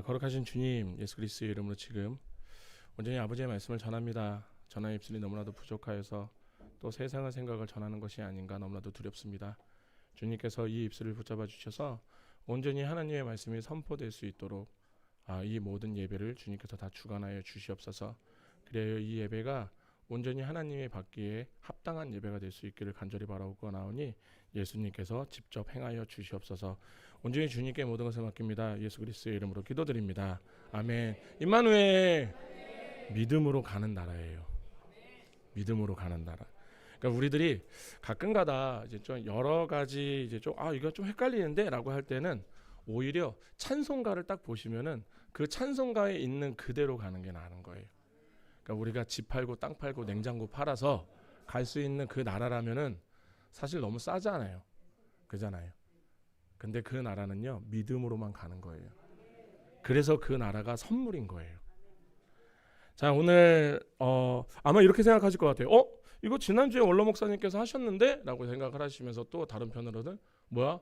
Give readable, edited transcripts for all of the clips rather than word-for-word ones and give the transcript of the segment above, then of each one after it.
거룩하신 주님 예수 그리스도의 이름으로 지금 온전히 아버지의 말씀을 전합니다. 전할 입술이 너무나도 부족하여서 또 세상의 생각을 전하는 것이 아닌가 너무나도 두렵습니다. 주님께서 이 입술을 붙잡아 주셔서 온전히 하나님의 말씀이 선포될 수 있도록 이 모든 예배를 주님께서 다 주관하여 주시옵소서. 그래야 이 예배가 온전히 하나님의 받기에 합당한 예배가 될 수 있기를 간절히 바라고 나오니 예수님께서 직접 행하여 주시옵소서. 온전히 주님께 모든 것을 맡깁니다. 예수 그리스도의 이름으로 기도드립니다. 아멘. 임마누엘. 믿음으로 가는 나라예요. 믿음으로 가는 나라. 그러니까 우리들이 가끔가다 이제 좀 여러 가지 이제 좀 이거 좀 헷갈리는데라고 할 때는 오히려 찬송가를 딱 보시면은 그 찬송가에 있는 그대로 가는 게 나은 거예요. 그러니까 우리가 집 팔고 땅 팔고 냉장고 팔아서 갈 수 있는 그 나라라면은 사실 너무 싸잖아요. 그잖아요. 근데 그 나라는요 믿음으로만 가는 거예요. 그래서 그 나라가 선물인 거예요. 자, 오늘 아마 이렇게 생각하실 것 같아요. 이거 지난주에 원로 목사님께서 하셨는데? 라고 생각을 하시면서 또 다른 편으로는 뭐야?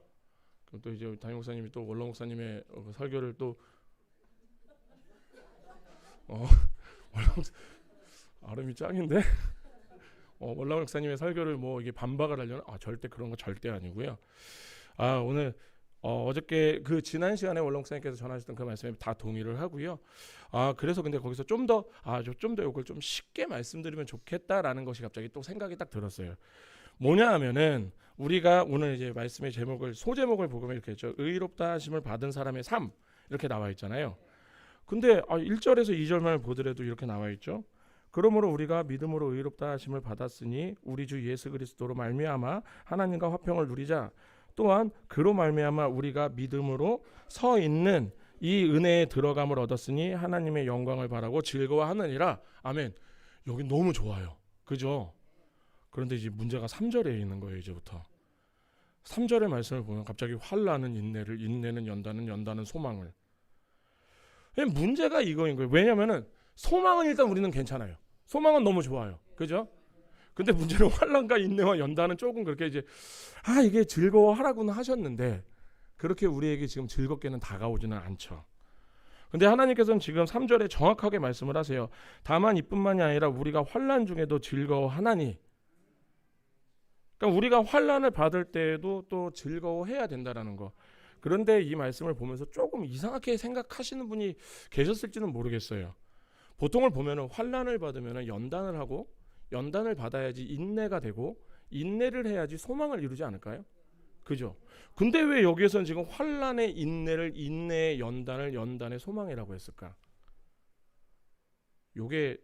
그럼 또 이제 담임 목사님이 또 원로 목사님의 설교를 또 아름이 짱인데? 원로 목사님의 설교를 뭐 이게 반박을 하려나? 절대 그런 거 절대 아니고요. 오늘 어저께 그 지난 시간에 원로 목사님께서 전하셨던 그 말씀에 다 동의를 하고요. 그래서 근데 거기서 좀 더 이걸 좀 쉽게 말씀드리면 좋겠다라는 것이 갑자기 또 생각이 딱 들었어요. 뭐냐 하면은 우리가 오늘 이제 말씀의 제목을 소제목을 보면 이렇게 했죠. 의롭다 하심을 받은 사람의 삶 이렇게 나와 있잖아요. 근데 1절에서 2절만 보더라도 이렇게 나와 있죠. 그러므로 우리가 믿음으로 의롭다 하심을 받았으니 우리 주 예수 그리스도로 말미암아 하나님과 화평을 누리자. 또한 그로 말미암아 우리가 믿음으로 서 있는 이 은혜에 들어감을 얻었으니 하나님의 영광을 바라고 즐거워하느니라. 아멘. 여기 너무 좋아요. 그죠? 그런데 이제 문제가 3절에 있는 거예요. 이제부터 3절의 말씀을 보면 갑자기 환난은 인내를, 인내는 연단은, 연단은 소망을. 문제가 이거인 거예요. 왜냐면은 소망은 일단 우리는 괜찮아요. 소망은 너무 좋아요. 그죠? 근데 문제는 환난과 인내와 연단은 조금 그렇게 이제 이게 즐거워하라고는 하셨는데 그렇게 우리에게 지금 즐겁게는 다가오지는 않죠. 근데 하나님께서는 지금 3절에 정확하게 말씀을 하세요. 다만 이뿐만이 아니라 우리가 환난 중에도 즐거워하나니. 그러니까 우리가 환난을 받을 때에도 또 즐거워해야 된다라는 거. 그런데 이 말씀을 보면서 조금 이상하게 생각하시는 분이 계셨을지는 모르겠어요. 보통을 보면은 환난을 받으면은 연단을 하고 연단을 받아야지 인내가 되고 인내를 해야지 소망을 이루지 않을까요? 그죠? 근데 왜 여기에서는 지금 환난의 인내를 인내의 연단을 연단의 소망이라고 했을까? 요게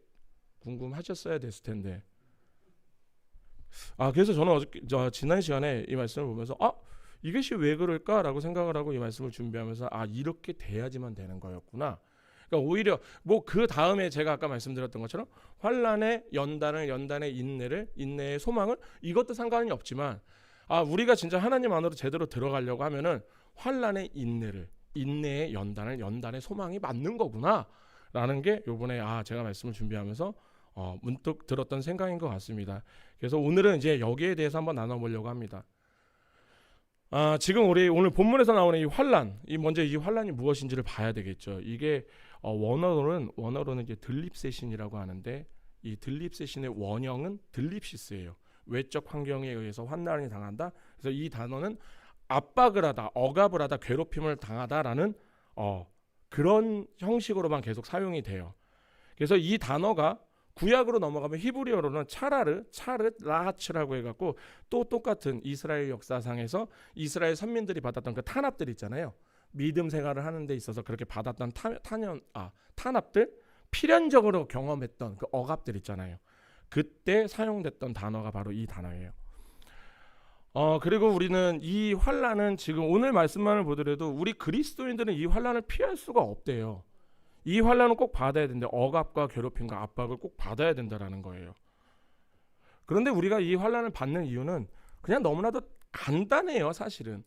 궁금하셨어야 됐을 텐데. 그래서 저는 지난 시간에 이 말씀을 보면서 이것이 왜 그럴까라고 생각을 하고 이 말씀을 준비하면서 이렇게 돼야지만 되는 거였구나. 그러니까 오히려 뭐 그 다음에 제가 아까 말씀드렸던 것처럼 환난의 연단을, 연단의 인내를, 인내의 소망을 이것도 상관이 없지만 우리가 진짜 하나님 안으로 제대로 들어가려고 하면은 환난의 인내를, 인내의 연단을, 연단의 소망이 맞는 거구나라는 게 요번에 제가 말씀을 준비하면서 문득 들었던 생각인 것 같습니다. 그래서 오늘은 이제 여기에 대해서 한번 나눠보려고 합니다. 지금 우리 오늘 본문에서 나오는 이 환난, 먼저 이 환난이 무엇인지를 봐야 되겠죠. 이게 원어로는 이제 들립세신이라고 하는데 이 들립세신의 원형은 들립시스예요. 외적 환경에 의해서 환난이 당한다. 그래서 이 단어는 압박을 하다, 억압을 하다, 괴롭힘을 당하다라는 그런 형식으로만 계속 사용이 돼요. 그래서 이 단어가 구약으로 넘어가면 히브리어로는 차르라하츠라고 해갖고 또 똑같은 이스라엘 역사상에서 이스라엘 선민들이 받았던 그 탄압들 있잖아요. 믿음 생활을 하는 데 있어서 그렇게 받았던 탄압들, 필연적으로 경험했던 그 억압들 있잖아요. 그때 사용됐던 단어가 바로 이 단어예요. 그리고 우리는 이 환난은 지금 오늘 말씀만을 보더라도 우리 그리스도인들은 이 환난을 피할 수가 없대요. 이 환난은 꼭 받아야 된다. 억압과 괴롭힘과 압박을 꼭 받아야 된다라는 거예요. 그런데 우리가 이 환난을 받는 이유는 그냥 너무나도 간단해요. 사실은.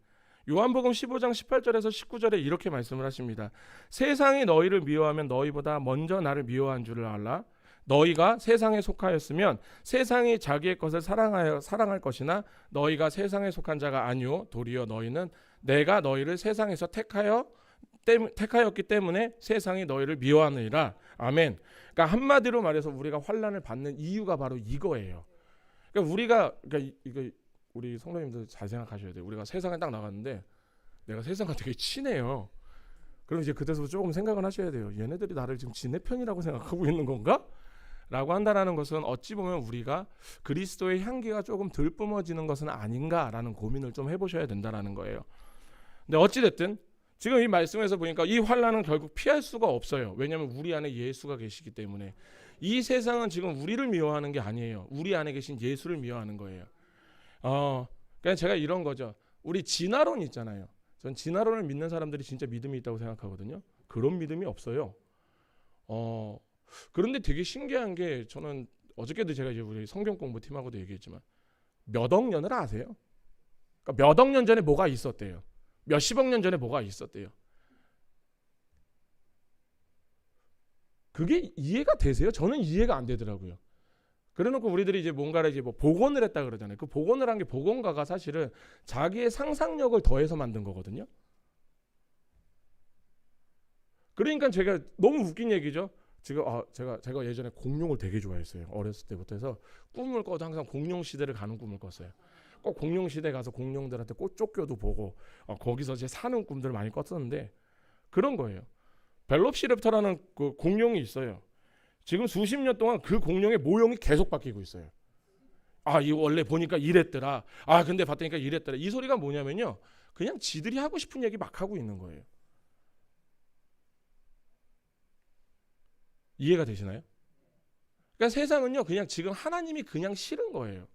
요한복음 15장 18절에서 19절에 이렇게 말씀을 하십니다. 세상이 너희를 미워하면 너희보다 먼저 나를 미워한 줄을 알라. 너희가 세상에 속하였으면 세상이 자기의 것을 사랑할 것이나 너희가 세상에 속한 자가 아니오 도리어 너희는 내가 너희를 세상에서 택하여 택하였기 때문에 세상이 너희를 미워하느니라. 아멘. 그러니까 한마디로 말해서 우리가 환난을 받는 이유가 바로 이거예요. 그러니까 이거 우리 성도님들 잘 생각하셔야 돼요. 우리가 세상에 딱 나갔는데 내가 세상과 되게 친해요. 그럼 이제 그때서부터 조금 생각을 하셔야 돼요. 얘네들이 나를 지금 지네 편이라고 생각하고 있는 건가? 라고 한다라는 것은 어찌 보면 우리가 그리스도의 향기가 조금 덜 뿜어지는 것은 아닌가라는 고민을 좀 해보셔야 된다라는 거예요. 근데 어찌 됐든 지금 이 말씀에서 보니까 이 환난은 결국 피할 수가 없어요. 왜냐하면 우리 안에 예수가 계시기 때문에. 이 세상은 지금 우리를 미워하는 게 아니에요. 우리 안에 계신 예수를 미워하는 거예요. 그냥 제가 이런 거죠. 우리 진화론 있잖아요. 전 진화론을 믿는 사람들이 진짜 믿음이 있다고 생각하거든요. 그런 믿음이 없어요. 그런데 되게 신기한 게 저는 어저께도 제가 이제 우리 성경 공부 팀하고도 얘기했지만 몇 억 년을 아세요? 그러니까 몇 억 년 전에 뭐가 있었대요. 몇십억 년 전에 뭐가 있었대요. 그게 이해가 되세요? 저는 이해가 안 되더라고요. 그래놓고 우리들이 이제 뭔가를 이제 뭐 복원을 했다 그러잖아요. 그 복원을 한 게 복원가가 사실은 자기의 상상력을 더해서 만든 거거든요. 그러니까 제가 너무 웃긴 얘기죠. 지금 제가 예전에 공룡을 되게 좋아했어요. 어렸을 때부터 해서 꿈을 꿔도 항상 공룡 시대를 가는 꿈을 꿨어요. 꼭 공룡 시대 가서 공룡들한테 꽃 쫓겨도 보고 거기서 제 사는 꿈들을 많이 꿨었는데 그런 거예요. 벨롭시랩터라는 그 공룡이 있어요. 지금 수십 년 동안 그 공룡의 모형이 계속 바뀌고 있어요. 이 원래 보니까 이랬더라. 근데 봤더니까 이랬더라. 이 소리가 뭐냐면요. 그냥 지들이 하고 싶은 얘기 막 하고 있는 거예요. 이해가 되시나요? 그러니까 세상은요. 그냥 지금 하나님이 그냥 싫은 거예요.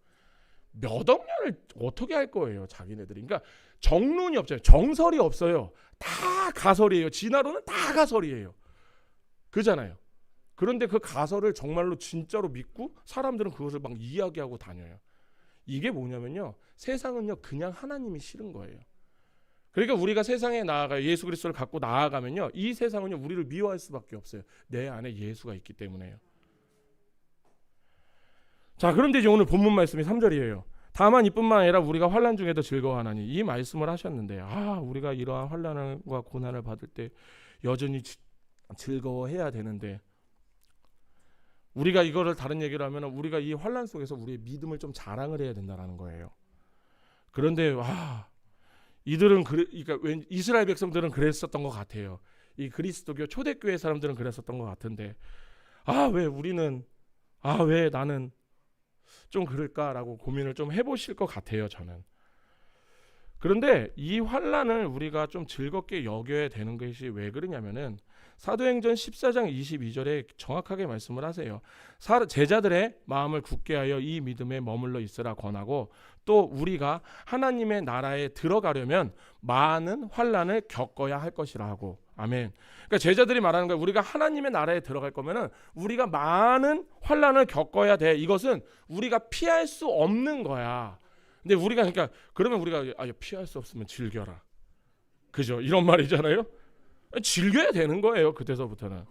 몇 억 년을 어떻게 할 거예요, 자기네들이. 그러니까 정론이 없어요. 정설이 없어요. 다 가설이에요. 진화론은 다 가설이에요. 그잖아요. 그런데 그 가설을 정말로 진짜로 믿고 사람들은 그것을 막 이야기하고 다녀요. 이게 뭐냐면요. 세상은요. 그냥 하나님이 싫은 거예요. 그러니까 우리가 세상에 나아가요. 예수 그리스도를 갖고 나아가면요. 이 세상은요. 우리를 미워할 수밖에 없어요. 내 안에 예수가 있기 때문에요. 자, 그런데 이제 오늘 본문 말씀이 3절이에요. 다만 이뿐만 아니라 우리가 환난 중에도 즐거워하나니 이 말씀을 하셨는데 우리가 이러한 환난과 고난을 받을 때 여전히 즐거워해야 되는데 우리가 이거를 다른 얘기를 하면 우리가 이 환난 속에서 우리의 믿음을 좀 자랑을 해야 된다는 거예요. 그런데 이들은 그러니까 이스라엘 백성들은 그랬었던 것 같아요. 이 그리스도교 초대교회 사람들은 그랬었던 것 같은데 왜 우리는 왜 나는 좀 그럴까라고 고민을 좀 해보실 것 같아요. 저는. 그런데 이 환난을 우리가 좀 즐겁게 여겨야 되는 것이 왜 그러냐면은 사도행전 14장 22절에 정확하게 말씀을 하세요. 제자들의 마음을 굳게 하여 이 믿음에 머물러 있으라 권하고 또 우리가 하나님의 나라에 들어가려면 많은 환난을 겪어야 할 것이라 하고. 아멘. 그러니까 제자들이 말하는 거예요. 우리가 하나님의 나라에 들어갈 거면은 우리가 많은 환난을 겪어야 돼. 이것은 우리가 피할 수 없는 거야. 근데 우리가 그러면 우리가 피할 수 없으면 즐겨라. 그죠? 이런 말이잖아요. 즐겨야 되는 거예요. 그때서부터는.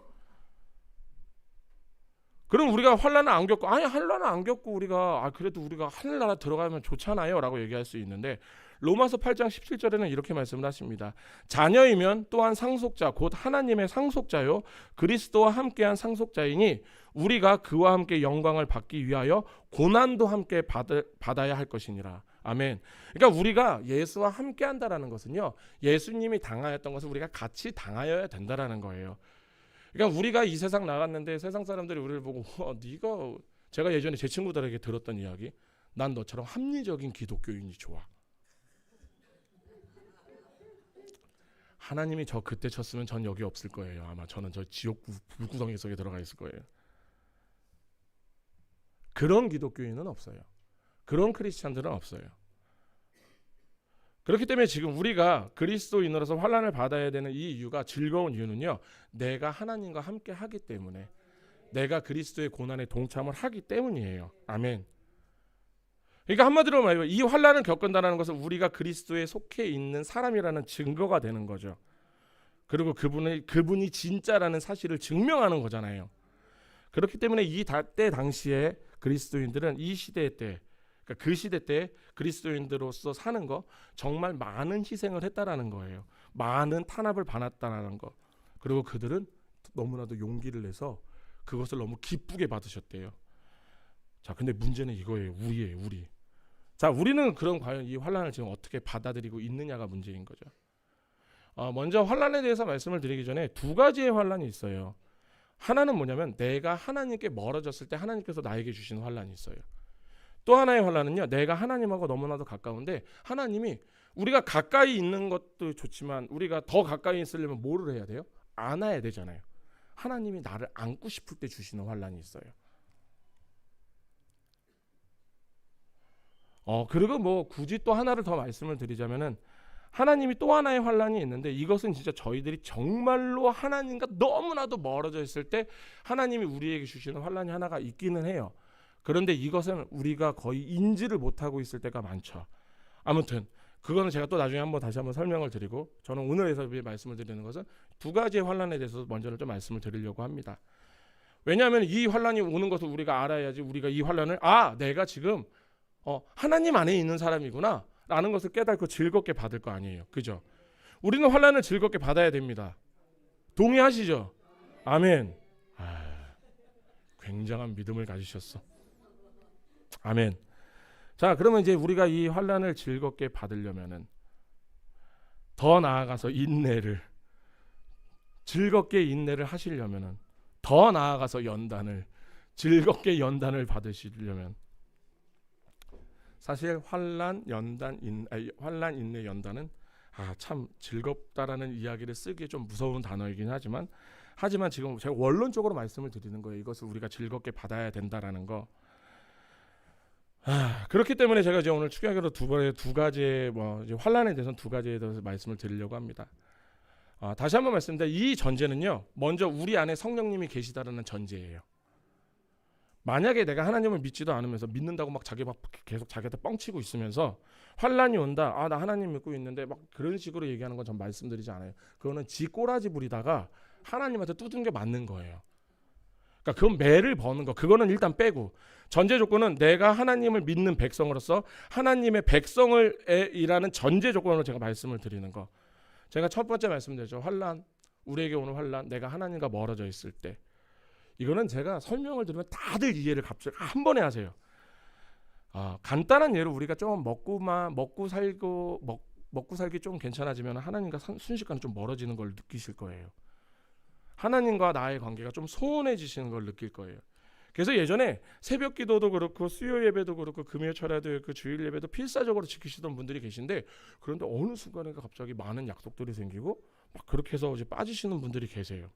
그럼 우리가 환난을 안 겪고 환난을 안 겪고 우리가 그래도 우리가 하늘나라 들어가면 좋잖아요 라고 얘기할 수 있는데 로마서 8장 17절에는 이렇게 말씀을 하십니다. 자녀이면 또한 상속자 곧 하나님의 상속자요 그리스도와 함께한 상속자이니 우리가 그와 함께 영광을 받기 위하여 고난도 함께 받아야 할 것이니라. 아멘. 그러니까 우리가 예수와 함께 한다라는 것은요. 예수님이 당하였던 것을 우리가 같이 당하여야 된다라는 거예요. 그러니까 우리가 이 세상 나갔는데 세상 사람들이 우리를 보고 네가 제가 예전에 제 친구들에게 들었던 이야기 난 너처럼 합리적인 기독교인이 좋아. 하나님이 저 그때 쳤으면 전 여기 없을 거예요. 아마 저는 저 지옥 불구덩이 속에 들어가 있을 거예요. 그런 기독교인은 없어요. 그런 크리스찬들은 없어요. 그렇기 때문에 지금 우리가 그리스도인으로서 환난을 받아야 되는 이 이유가 즐거운 이유는요. 내가 하나님과 함께 하기 때문에 내가 그리스도의 고난에 동참을 하기 때문이에요. 아멘. 그러니까 한마디로 말하면 이 환난을 겪는다는 것은 우리가 그리스도에 속해 있는 사람이라는 증거가 되는 거죠. 그리고 그분이 진짜라는 사실을 증명하는 거잖아요. 그렇기 때문에 때 당시에 그리스도인들은 이 시대 때 그러니까 그 시대 때 그리스도인들로서 사는 거 정말 많은 희생을 했다라는 거예요. 많은 탄압을 받았다라는 거. 그리고 그들은 너무나도 용기를 내서 그것을 너무 기쁘게 받으셨대요. 자, 근데 문제는 이거예요. 우리. 자, 우리는 그럼 과연 이 환난을 지금 어떻게 받아들이고 있느냐가 문제인 거죠. 먼저 환난에 대해서 말씀을 드리기 전에 두 가지의 환난이 있어요. 하나는 뭐냐면 내가 하나님께 멀어졌을 때 하나님께서 나에게 주시는 환난이 있어요. 또 하나의 환난은요, 내가 하나님하고 너무나도 가까운데 하나님이 우리가 가까이 있는 것도 좋지만 우리가 더 가까이 있으려면 뭐를 해야 돼요? 안아야 되잖아요. 하나님이 나를 안고 싶을 때 주시는 환난이 있어요. 그리고 뭐 굳이 또 하나를 더 말씀을 드리자면은 하나님이 또 하나의 환난이 있는데 이것은 진짜 저희들이 정말로 하나님과 너무나도 멀어져 있을 때 하나님이 우리에게 주시는 환난이 하나가 있기는 해요. 그런데 이것은 우리가 거의 인지를 못하고 있을 때가 많죠. 아무튼 그거는 제가 또 나중에 다시 한번 설명을 드리고, 저는 오늘에서 말씀을 드리는 것은 두 가지의 환난에 대해서 먼저는 좀 말씀을 드리려고 합니다. 왜냐하면 이 환난이 오는 것을 우리가 알아야지 우리가 이 환난을 내가 지금 하나님 안에 있는 사람이구나 라는 것을 깨닫고 즐겁게 받을 거 아니에요. 그죠? 우리는 환난을 즐겁게 받아야 됩니다. 동의하시죠? 아멘. 굉장한 믿음을 가지셨어. 아멘. 자, 그러면 이제 우리가 이 환난을 즐겁게 받으려면은 더 나아가서 즐겁게 인내를 하시려면은 더 나아가서 즐겁게 연단을 받으시려면 사실 환난, 인내, 연단은 참 즐겁다라는 이야기를 쓰기에 좀 무서운 단어이긴 하지만 지금 제가 원론적으로 말씀을 드리는 거예요. 이것을 우리가 즐겁게 받아야 된다라는 거. 그렇기 때문에 제가 이제 오늘 축약으로 두 가지의 이제 환난에 대해서는 두 가지에 대해서 말씀을 드리려고 합니다. 다시 한번 말씀드립니다. 이 전제는요, 먼저 우리 안에 성령님이 계시다라는 전제예요. 만약에 내가 하나님을 믿지도 않으면서 믿는다고 계속 자기한테 뻥치고 있으면서 환난이 온다, 나 하나님 믿고 있는데 막 그런 식으로 얘기하는 건 전 말씀드리지 않아요. 그거는 지 꼬라지 부리다가 하나님한테 두들겨 맞는 거예요. 그러니까 그건 매를 버는 거, 그거는 일단 빼고, 전제 조건은 내가 하나님을 믿는 백성으로서 하나님의 백성을이라는 전제 조건으로 제가 말씀을 드리는 거. 제가 첫 번째 말씀드렸죠. 환난, 우리에게 오는 환난, 내가 하나님과 멀어져 있을 때. 이거는 제가 설명을 들으면 다들 이해를 갑자기 한 번에 하세요. 간단한 예로 우리가 좀 먹고 살기 좀 괜찮아지면 하나님과 순식간에 좀 멀어지는 걸 느끼실 거예요. 하나님과 나의 관계가 좀 소원해지시는 걸 느낄 거예요. 그래서 예전에 새벽 기도도 그렇고 수요 예배도 그렇고 금요 철야도 그렇고 주일 예배도 필사적으로 지키시던 분들이 계신데, 그런데 어느 순간에 갑자기 많은 약속들이 생기고 막 그렇게 해서 이제 빠지시는 분들이 계세요.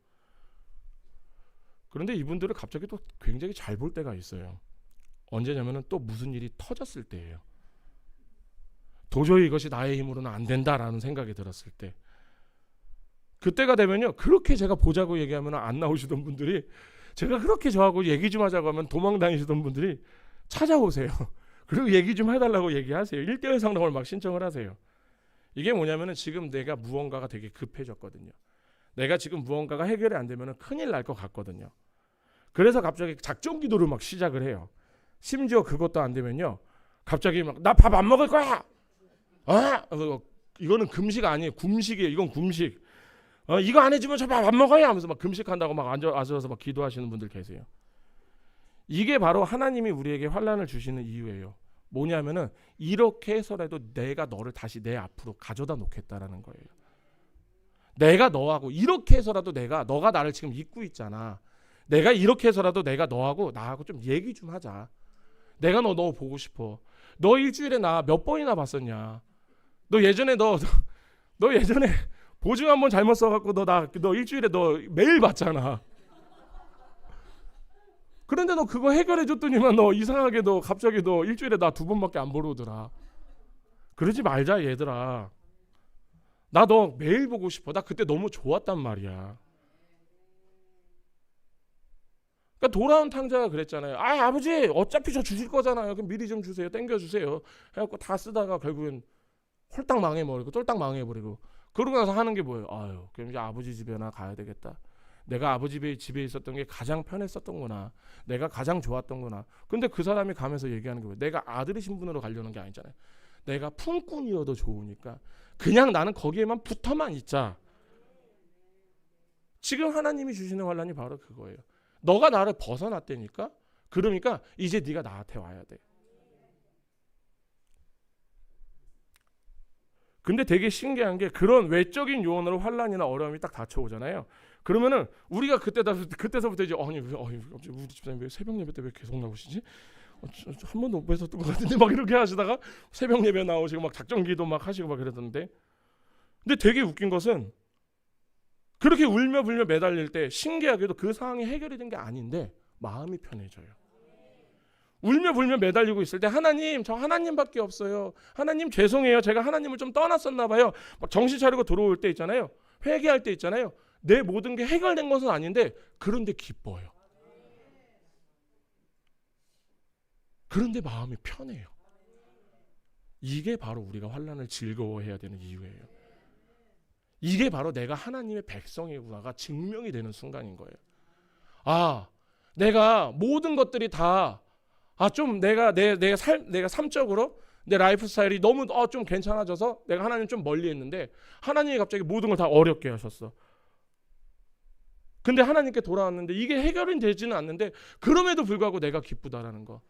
그런데 이분들을 갑자기 또 굉장히 잘 볼 때가 있어요. 언제냐면은 또 무슨 일이 터졌을 때예요. 도저히 이것이 나의 힘으로는 안 된다라는 생각이 들었을 때. 그때가 되면요, 그렇게 제가 보자고 얘기하면 안 나오시던 분들이, 제가 그렇게 저하고 얘기 좀 하자고 하면 도망 다니시던 분들이 찾아오세요. 그리고 얘기 좀 해달라고 얘기하세요. 1:1 상담을 막 신청을 하세요. 이게 뭐냐면은 지금 내가 무언가가 되게 급해졌거든요. 내가 지금 무언가가 해결이 안 되면은 큰일 날 것 같거든요. 그래서 갑자기 작전 기도를 막 시작을 해요. 심지어 그것도 안 되면요, 갑자기 막 나 밥 안 먹을 거야. 이거는 금식 아니에요. 굶식이에요. 이건 굶식. 이거 안 해주면 저 밥 안 먹어요 하면서 막 금식한다고 막 앉아서 막 기도하시는 분들 계세요. 이게 바로 하나님이 우리에게 환난을 주시는 이유예요. 뭐냐면은 이렇게 해서라도 내가 너를 다시 내 앞으로 가져다 놓겠다라는 거예요. 내가 너하고 이렇게 해서라도 너가 나를 지금 잊고 있잖아. 내가 이렇게 해서라도 내가 나하고 좀 얘기 좀 하자. 내가 너 보고 싶어. 너 일주일에 나 몇 번이나 봤었냐. 너 예전에 보증 한번 잘못 써갖고 너 일주일에 너 매일 봤잖아. 그런데 너 그거 해결해줬더니만 너 이상하게 너 갑자기 너 일주일에 나 2번밖에 안 보러 오더라. 그러지 말자 얘들아. 나 너 매일 보고 싶어. 나 그때 너무 좋았단 말이야. 그러니까 돌아온 탕자가 그랬잖아요. 아버지 어차피 저 주실 거잖아요. 그럼 미리 좀 주세요. 땡겨주세요. 해갖고 다 쓰다가 결국엔 홀딱 망해버리고 쫄딱 망해버리고, 그러고 나서 하는 게 뭐예요? 그럼 이제 아버지 집에나 가야 되겠다. 내가 아버지 집에 있었던 게 가장 편했었던구나. 내가 가장 좋았던구나. 근데 그 사람이 가면서 얘기하는 게 왜? 내가 아들의 신분으로 가려는 게 아니잖아요. 내가 품꾼이어도 좋으니까 그냥 나는 거기에만 붙어만 있자. 지금 하나님이 주시는 환란이 바로 그거예요. 너가 나를 벗어났다니까. 그러니까 이제 네가 나한테 와야 돼. 근데 되게 신기한 게 그런 외적인 요원으로 환란이나 어려움이 딱 닥쳐오잖아요. 그러면은 우리가 그때서부터 이제 아니 우리 집사님 왜 새벽 예배 때 왜 계속 나오시지? 한 번도 못 뵀었던 것 같은데 막 이렇게 하시다가 새벽 예배 나오시고 막 작정기도 막 하시고 막 그러던데. 근데 되게 웃긴 것은 그렇게 울며 불며 매달릴 때 신기하게도 그 상황이 해결이 된 게 아닌데 마음이 편해져요. 울며 불며 매달리고 있을 때 하나님 저 하나님밖에 없어요. 하나님 죄송해요. 제가 하나님을 좀 떠났었나 봐요. 막 정신 차리고 들어올 때 있잖아요. 회개할 때 있잖아요. 내 모든 게 해결된 것은 아닌데 그런데 기뻐요. 그런데 마음이 편해요. 이게 바로 우리가 환난을 즐거워해야 되는 이유예요. 이게 바로 내가 하나님의 백성이구나가 증명이 되는 순간인 거예요. 아, 내가 모든 것들이 다 좀 내가 삶적으로 내 라이프 스타일이 너무 좀 괜찮아져서 내가 하나님 좀 멀리했는데 하나님이 갑자기 모든 걸 다 어렵게 하셨어. 근데 하나님께 돌아왔는데 이게 해결은 되지는 않는데 그럼에도 불구하고 내가 기쁘다라는 거.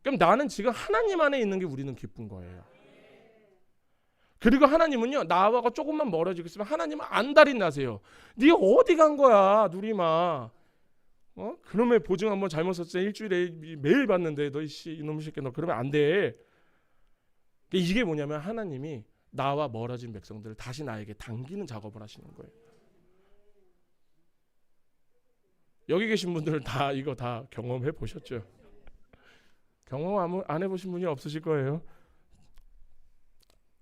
그럼 나는 지금 하나님 안에 있는 게 우리는 기쁜 거예요. 그리고 하나님은요 나와 조금만 멀어지고 있으면 하나님은 안달이 나세요. 네가 어디 간 거야 누리마. 그놈의 보증 한번 잘못 썼을 때 일주일에 매일 받는데 너 이놈의 새끼 너 그러면 안 돼. 이게 뭐냐면 하나님이 나와 멀어진 백성들을 다시 나에게 당기는 작업을 하시는 거예요. 여기 계신 분들은 다 이거 다 경험해 보셨죠? 경험 안 해보신 분이 없으실 거예요.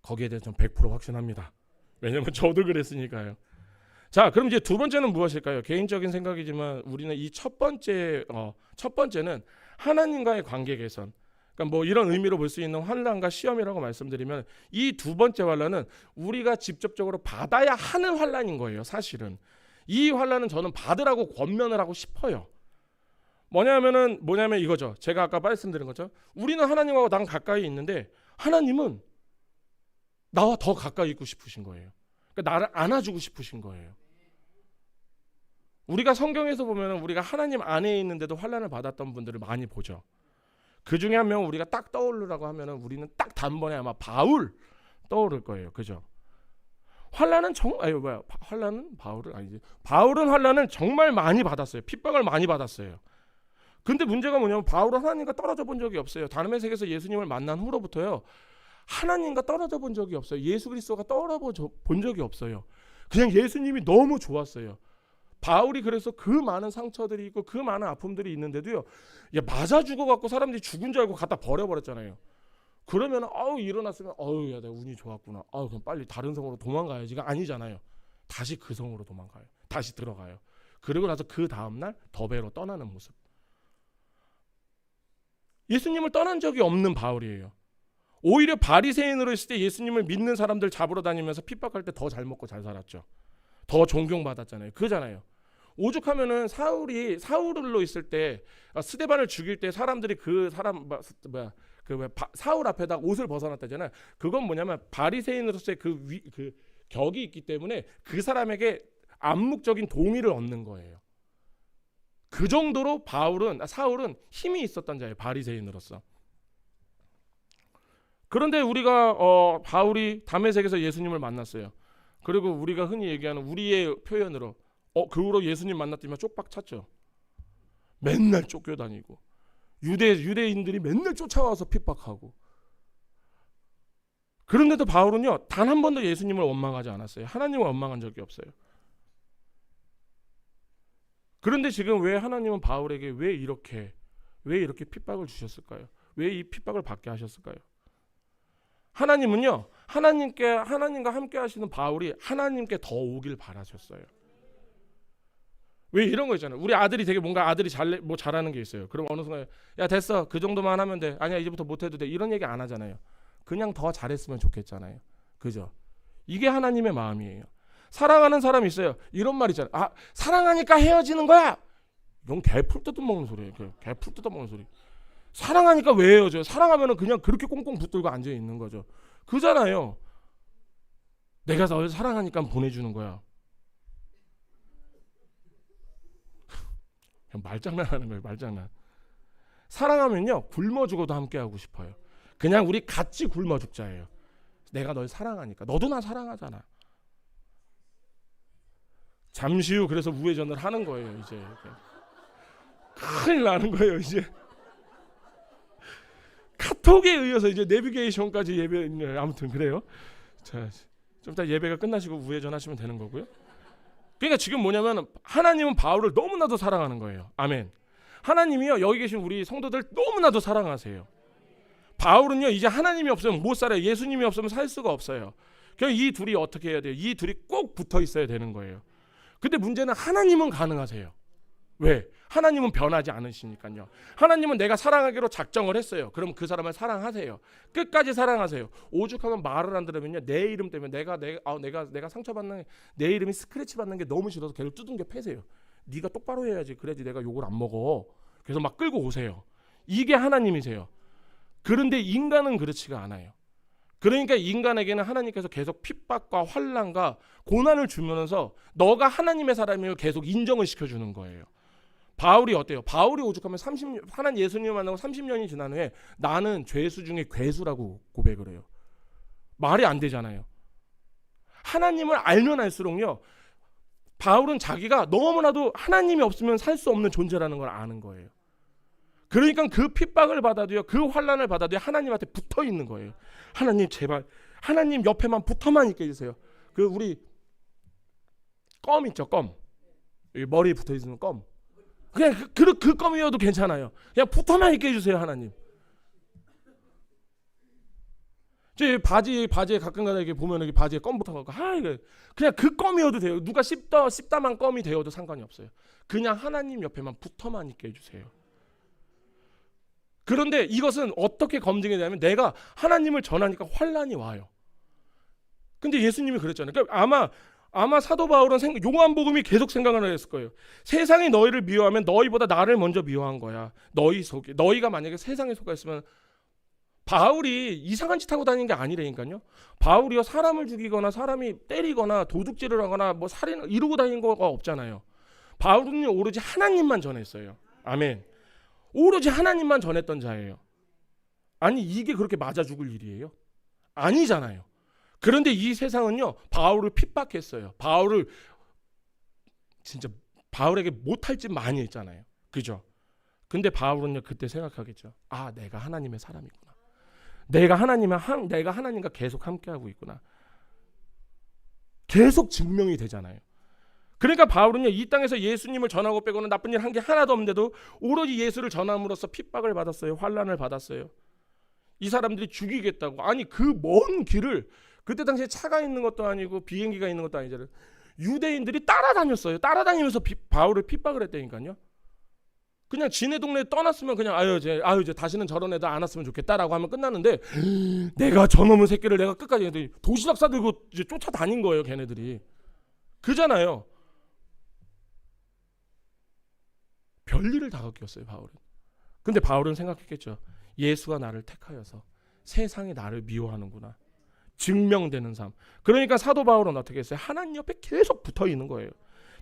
거기에 대해서 전 100% 확신합니다. 왜냐면 저도 그랬으니까요. 자, 그럼 이제 두 번째는 무엇일까요? 개인적인 생각이지만 우리는 이 첫 번째는 하나님과의 관계 개선. 그러니까 뭐 이런 의미로 볼 수 있는 환난과 시험이라고 말씀드리면 이 두 번째 환난은 우리가 직접적으로 받아야 하는 환난인 거예요. 사실은 이 환난은 저는 받으라고 권면을 하고 싶어요. 뭐냐면 이거죠. 제가 아까 말씀드린 거죠. 우리는 하나님하고 난 가까이 있는데 하나님은 나와 더 가까이 있고 싶으신 거예요. 그러니까 나를 안아주고 싶으신 거예요. 우리가 성경에서 보면 우리가 하나님 안에 있는데도 환난을 받았던 분들을 많이 보죠. 그 중에 한 명 우리가 딱 떠오르라고 하면은 우리는 딱 단번에 아마 바울 떠오를 거예요. 그죠? 환난은 바울은 환난을 정말 많이 받았어요. 핍박을 많이 받았어요. 근데 문제가 뭐냐면 바울은 하나님과 떨어져 본 적이 없어요. 다름의 세계에서 예수님을 만난 후로부터요. 하나님과 떨어져 본 적이 없어요. 예수 그리스도가 떨어져 본 적이 없어요. 그냥 예수님이 너무 좋았어요. 바울이 그래서 그 많은 상처들이 있고 그 많은 아픔들이 있는데도요. 맞아 죽어갖고 사람들이 죽은 줄 알고 갖다 버려버렸잖아요. 그러면 일어났으면 야 내가 운이 좋았구나. 그럼 빨리 다른 성으로 도망가야지가 아니잖아요. 다시 그 성으로 도망가요. 다시 들어가요. 그리고 나서 그 다음날 더베로 떠나는 모습. 예수님을 떠난 적이 없는 바울이에요. 오히려 바리새인으로 있을 때 예수님을 믿는 사람들 잡으러 다니면서 핍박할 때 더 잘 먹고 잘 살았죠. 더 존경받았잖아요. 그잖아요. 오죽하면은 사울로 있을 때 스데반을 죽일 때 사람들이 사울 앞에다 옷을 벗어놨다잖아요. 그건 뭐냐면 바리새인으로서의 그 격이 있기 때문에 그 사람에게 암묵적인 동의를 얻는 거예요. 그 정도로 사울은 힘이 있었던 자예요. 바리새인으로서. 그런데 우리가 바울이 다메섹에서 예수님을 만났어요. 그리고 우리가 흔히 얘기하는 우리의 표현으로 그 후로 예수님 만났더니 쪽박 찼죠. 맨날 쫓겨다니고 유대인들이 맨날 쫓아와서 핍박하고. 그런데도 바울은요 단 한 번도 예수님을 원망하지 않았어요. 하나님을 원망한 적이 없어요. 그런데 지금 왜 하나님은 바울에게 왜 이렇게 핍박을 주셨을까요? 왜 이 핍박을 받게 하셨을까요? 하나님은요 하나님과 함께 하시는 바울이 하나님께 더 오길 바라셨어요. 왜 이런 거 있잖아요. 우리 아들이 되게 뭔가 아들이 잘하는 게 있어요. 그럼 어느 순간에 야 됐어 그 정도만 하면 돼. 아니야 이제부터 못해도 돼. 이런 얘기 안 하잖아요. 그냥 더 잘했으면 좋겠잖아요. 그죠? 이게 하나님의 마음이에요. 사랑하는 사람이 있어요. 이런 말 있잖아요. 아, 사랑하니까 헤어지는 거야. 이건 개풀 뜯어먹는 소리예요. 개풀 뜯어먹는 소리. 사랑하니까 왜 헤어져요? 사랑하면은 그냥 그렇게 꽁꽁 붙들고 앉아 있는 거죠. 그잖아요. 내가 널 사랑하니까 보내주는 거야. 그냥 말장난하는 거예요. 말장난. 사랑하면요 굶어 죽어도 함께하고 싶어요. 그냥 우리 같이 굶어 죽자예요. 내가 널 사랑하니까. 너도 나 사랑하잖아. 잠시 후 그래서 우회전을 하는 거예요. 이제 큰일 나는 거예요. 이제 카톡에 의해서 이제 내비게이션까지 예배. 아무튼 그래요. 자, 좀 이따 예배가 끝나시고 우회전하시면 되는 거고요. 그러니까 지금 뭐냐면 하나님은 바울을 너무나도 사랑하는 거예요. 아멘. 하나님이요 여기 계신 우리 성도들 너무나도 사랑하세요. 바울은요 이제 하나님이 없으면 못 살아요. 예수님이 없으면 살 수가 없어요. 그냥 이 둘이 어떻게 해야 돼요? 이 둘이 꼭 붙어 있어야 되는 거예요. 근데 문제는 하나님은 가능하세요. 왜? 하나님은 변하지 않으시니까요. 하나님은 내가 사랑하기로 작정을 했어요. 그럼 그 사람을 사랑하세요. 끝까지 사랑하세요. 오죽하면 말을 안 들으면요 내 이름 때문에 내가 상처받는 내 이름이 스크래치 받는 게 너무 싫어서 걔를 두둥겨 패세요. 네가 똑바로 해야지. 그래야지 내가 욕을 안 먹어. 그래서 막 끌고 오세요. 이게 하나님이세요. 그런데 인간은 그렇지가 않아요. 그러니까 인간에게는 하나님께서 계속 핍박과 환난과 고난을 주면서 너가 하나님의 사람임을 계속 인정을 시켜주는 거예요. 바울이 어때요? 바울이 오죽하면 하나님 예수님을 만나고 30년이 지난 후에 나는 죄수 중에 괴수라고 고백을 해요. 말이 안 되잖아요. 하나님을 알면 알수록요 바울은 자기가 너무나도 하나님이 없으면 살 수 없는 존재라는 걸 아는 거예요. 그러니까 그 핍박을 받아도요 그 환난을 받아도요 하나님한테 붙어 있는 거예요. 하나님 제발 하나님 옆에만 붙어만 있게 해주세요. 그 우리 껌 있죠 껌. 여기 머리에 붙어 있는 껌. 그냥 그 껌이어도 괜찮아요. 그냥 붙어만 있게 해주세요 하나님. 저 바지에 가끔가다 이렇게 보면 여기 바지에 껌 붙어갖고 그냥 그 껌이어도 돼요. 누가 씹다만 껌이 되어도 상관이 없어요. 그냥 하나님 옆에만 붙어만 있게 해주세요. 그런데 이것은 어떻게 검증이 되냐면 내가 하나님을 전하니까 환난이 와요. 근데 예수님이 그랬잖아요. 그러니까 아마 사도 바울은 요한복음이 계속 생각을 했을 거예요. 세상이 너희를 미워하면 너희보다 나를 먼저 미워한 거야. 너희가 만약에 세상에 속아 있으면 바울이 이상한 짓 하고 다니는 게 아니라니까요. 바울이요 사람을 죽이거나 사람이 때리거나 도둑질을 하거나 뭐 살인 이러고 다니는 거가 없잖아요. 바울은 오로지 하나님만 전했어요. 아멘. 오로지 하나님만 전했던 자예요. 아니 이게 그렇게 맞아 죽을 일이에요? 아니잖아요. 그런데 이 세상은요 바울을 핍박했어요. 바울에게 못할 짓 많이 했잖아요. 그죠? 근데 바울은요 그때 생각하겠죠. 아 내가 하나님의 사람이구나. 내가 하나님과 계속 함께하고 있구나. 계속 증명이 되잖아요. 그러니까 바울은요 이 땅에서 예수님을 전하고 빼고는 나쁜 일 한 게 하나도 없는데도 오로지 예수를 전함으로써 핍박을 받았어요. 환난을 받았어요. 이 사람들이 죽이겠다고. 아니 그 먼 길을 그때 당시에 차가 있는 것도 아니고 비행기가 있는 것도 아니잖아요. 유대인들이 따라다녔어요. 따라다니면서 바울을 핍박을 했다니까요. 그냥 지네 동네에 떠났으면 그냥 이제 다시는 저런 애들 안 왔으면 좋겠다라고 하면 끝나는데 내가 저놈의 새끼를 내가 끝까지 도시락 싸들고 이제 쫓아다닌 거예요. 걔네들이. 그잖아요. 별일을 다 겪었어요. 바울은. 근데 바울은 생각했겠죠. 예수가 나를 택하여서 세상이 나를 미워하는구나. 증명되는 삶. 그러니까 사도 바울은 어떻게 했어요? 하나님 옆에 계속 붙어 있는 거예요.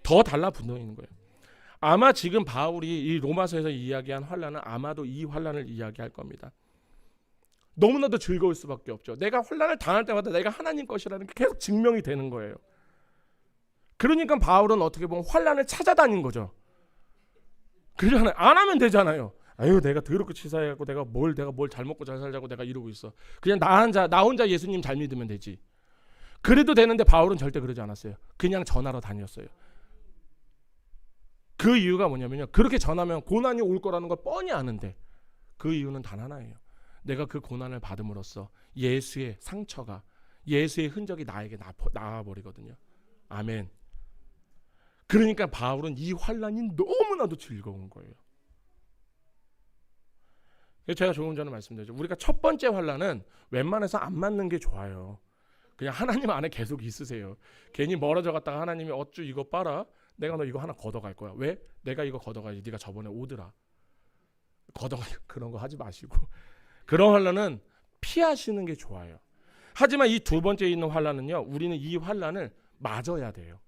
더 달라붙어 있는 거예요. 아마 지금 바울이 이 로마서에서 이야기한 환난은 아마도 이 환난을 이야기할 겁니다. 너무나도 즐거울 수밖에 없죠. 내가 환난을 당할 때마다 내가 하나님 것이라는 게 계속 증명이 되는 거예요. 그러니까 바울은 어떻게 보면 환난을 찾아다닌 거죠. 그러잖아요. 안 하면 되잖아요. 내가 더럽게 치사해갖고 내가 뭘 잘 먹고 잘 살자고 내가 이러고 있어. 그냥 나 혼자 예수님 잘 믿으면 되지. 그래도 되는데 바울은 절대 그러지 않았어요. 그냥 전하러 다녔어요. 그 이유가 뭐냐면요. 그렇게 전하면 고난이 올 거라는 걸 뻔히 아는데 그 이유는 단 하나예요. 내가 그 고난을 받음으로써 예수의 상처가 예수의 흔적이 나에게 나와버리거든요. 아멘. 그러니까 바울은 이 환난이 너무나도 즐거운 거예요. 제가 조금 전에 말씀드렸죠. 우리가 첫 번째 환난은 웬만해서 안 맞는 게 좋아요. 그냥 하나님 안에 계속 있으세요. 괜히 멀어져 갔다가 하나님이 어쭈 이거 봐라. 내가 너 이거 하나 걷어갈 거야. 왜? 내가 이거 걷어가야지. 네가 저번에 오더라. 걷어가 그런 거 하지 마시고 그런 환난은 피하시는 게 좋아요. 하지만 이 두 번째 있는 환난은요. 우리는 이 환난을 맞아야 돼요.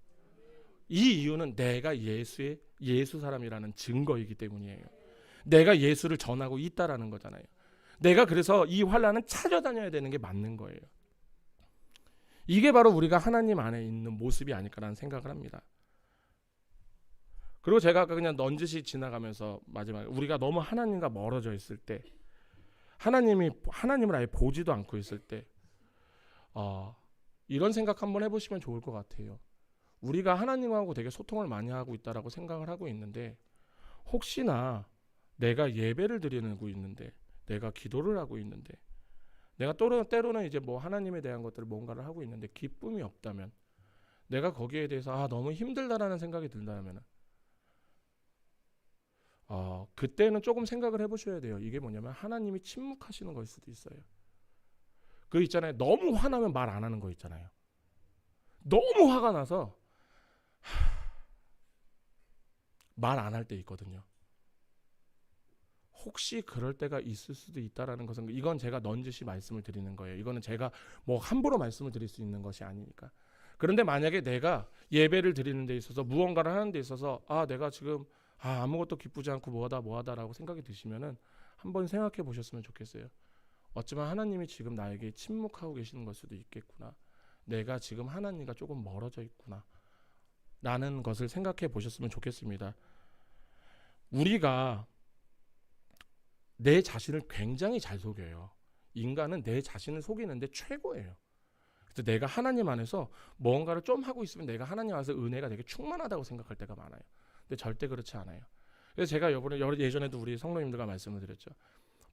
이 이유는 내가 예수 사람이라는 증거이기 때문이에요. 내가 예수를 전하고 있다라는 거잖아요. 내가 그래서 이 환난은 찾아다녀야 되는 게 맞는 거예요. 이게 바로 우리가 하나님 안에 있는 모습이 아닐까라는 생각을 합니다. 그리고 제가 아까 그냥 넌지시 지나가면서 마지막에 우리가 너무 하나님과 멀어져 있을 때 하나님을 아예 보지도 않고 있을 때 이런 생각 한번 해보시면 좋을 것 같아요. 우리가 하나님하고 되게 소통을 많이 하고 있다라고 생각을 하고 있는데 혹시나 내가 예배를 드리고 있는데 내가 기도를 하고 있는데 내가 때로는 이제 뭐 하나님에 대한 것들을 뭔가를 하고 있는데 기쁨이 없다면 내가 거기에 대해서 너무 힘들다라는 생각이 든다면 그때는 조금 생각을 해보셔야 돼요. 이게 뭐냐면 하나님이 침묵하시는 걸 수도 있어요. 그 있잖아요. 너무 화나면 말 안 하는 거 있잖아요. 너무 화가 나서 말 안 할 때 있거든요. 혹시 그럴 때가 있을 수도 있다라는 것은 이건 제가 넌지시 말씀을 드리는 거예요. 이거는 제가 뭐 함부로 말씀을 드릴 수 있는 것이 아니니까. 그런데 만약에 내가 예배를 드리는 데 있어서 무언가를 하는 데 있어서 내가 지금 아무것도 기쁘지 않고 뭐하다라고 생각이 드시면은 한번 생각해 보셨으면 좋겠어요. 어쩌면 하나님이 지금 나에게 침묵하고 계시는 걸 수도 있겠구나. 내가 지금 하나님과 조금 멀어져 있구나. 라는 것을 생각해 보셨으면 좋겠습니다. 우리가 내 자신을 굉장히 잘 속여요. 인간은 내 자신을 속이는데 최고예요. 그래서 내가 하나님 안에서 뭔가를 좀 하고 있으면 내가 하나님 안에서 은혜가 되게 충만하다고 생각할 때가 많아요. 근데 절대 그렇지 않아요. 그래서 제가 예전에도 우리 성도님들과 말씀을 드렸죠.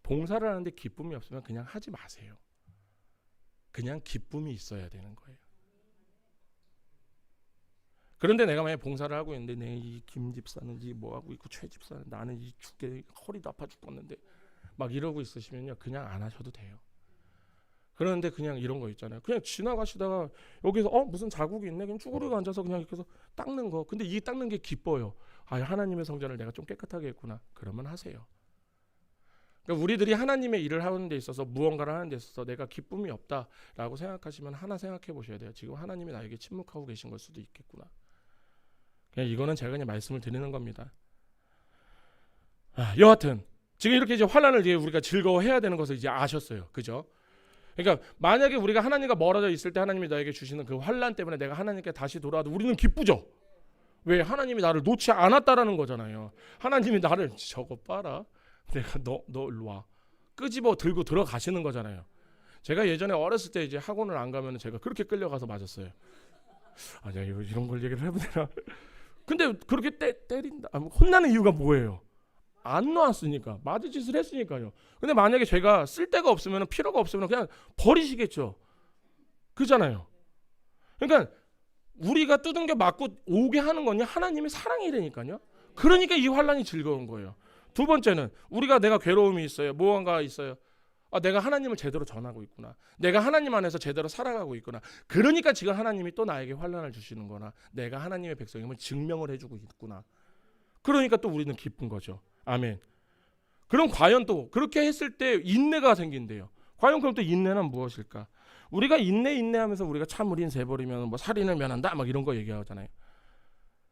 봉사를 하는데 기쁨이 없으면 그냥 하지 마세요. 그냥 기쁨이 있어야 되는 거예요. 그런데 내가 만약에 봉사를 하고 있는데 내 이 김 집사는 이 뭐하고 있고 최 집사는 나는 이 죽게 허리도 아파 죽겠는데 막 이러고 있으시면요. 그냥 안 하셔도 돼요. 그런데 그냥 이런 거 있잖아요. 그냥 지나가시다가 여기서 무슨 자국이 있네. 그냥 쭈그리고 앉아서 그냥 이렇게 해서 닦는 거. 근데 이 닦는 게 기뻐요. 하나님의 성전을 내가 좀 깨끗하게 했구나. 그러면 하세요. 그러니까 우리들이 하나님의 일을 하는 데 있어서 무언가를 하는 데 있어서 내가 기쁨이 없다라고 생각하시면 하나 생각해 보셔야 돼요. 지금 하나님이 나에게 침묵하고 계신 걸 수도 있겠구나. 그냥 이거는 제가 그냥 말씀을 드리는 겁니다. 여하튼 지금 이렇게 이제 환난을 이제 우리가 즐거워해야 되는 것을 이제 아셨어요. 그죠? 그러니까 만약에 우리가 하나님과 멀어져 있을 때 하나님이 나에게 주시는 그 환난 때문에 내가 하나님께 다시 돌아와도 우리는 기쁘죠. 왜? 하나님이 나를 놓지 않았다라는 거잖아요. 하나님이 나를 저거 봐라. 내가 너 일로 와. 끄집어 들고 들어가시는 거잖아요. 제가 예전에 어렸을 때 이제 학원을 안 가면 제가 그렇게 끌려가서 맞았어요. 내가 이런 걸 얘기를 해보내나. 근데 그렇게 때린다. 혼나는 이유가 뭐예요? 안 놓았으니까. 맞을 짓을 했으니까요. 근데 만약에 제가 쓸 데가 없으면 필요가 없으면 그냥 버리시겠죠. 그잖아요. 그러니까 우리가 두둥겨 맞고 오게 하는 건요. 하나님의 사랑이라니까요. 그러니까 이 환난이 즐거운 거예요. 두 번째는 내가 괴로움이 있어요. 무언가 있어요. 내가 하나님을 제대로 전하고 있구나. 내가 하나님 안에서 제대로 살아가고 있구나. 그러니까 지금 하나님이 또 나에게 환난을 주시는 거나 내가 하나님의 백성임을 증명을 해주고 있구나. 그러니까 또 우리는 기쁜 거죠. 아멘. 그럼 과연 또 그렇게 했을 때 인내가 생긴대요. 과연 그럼 또 인내는 무엇일까? 우리가 인내하면서 우리가 참을인 세버리면 뭐 살인을 면한다 막 이런 거 얘기하잖아요.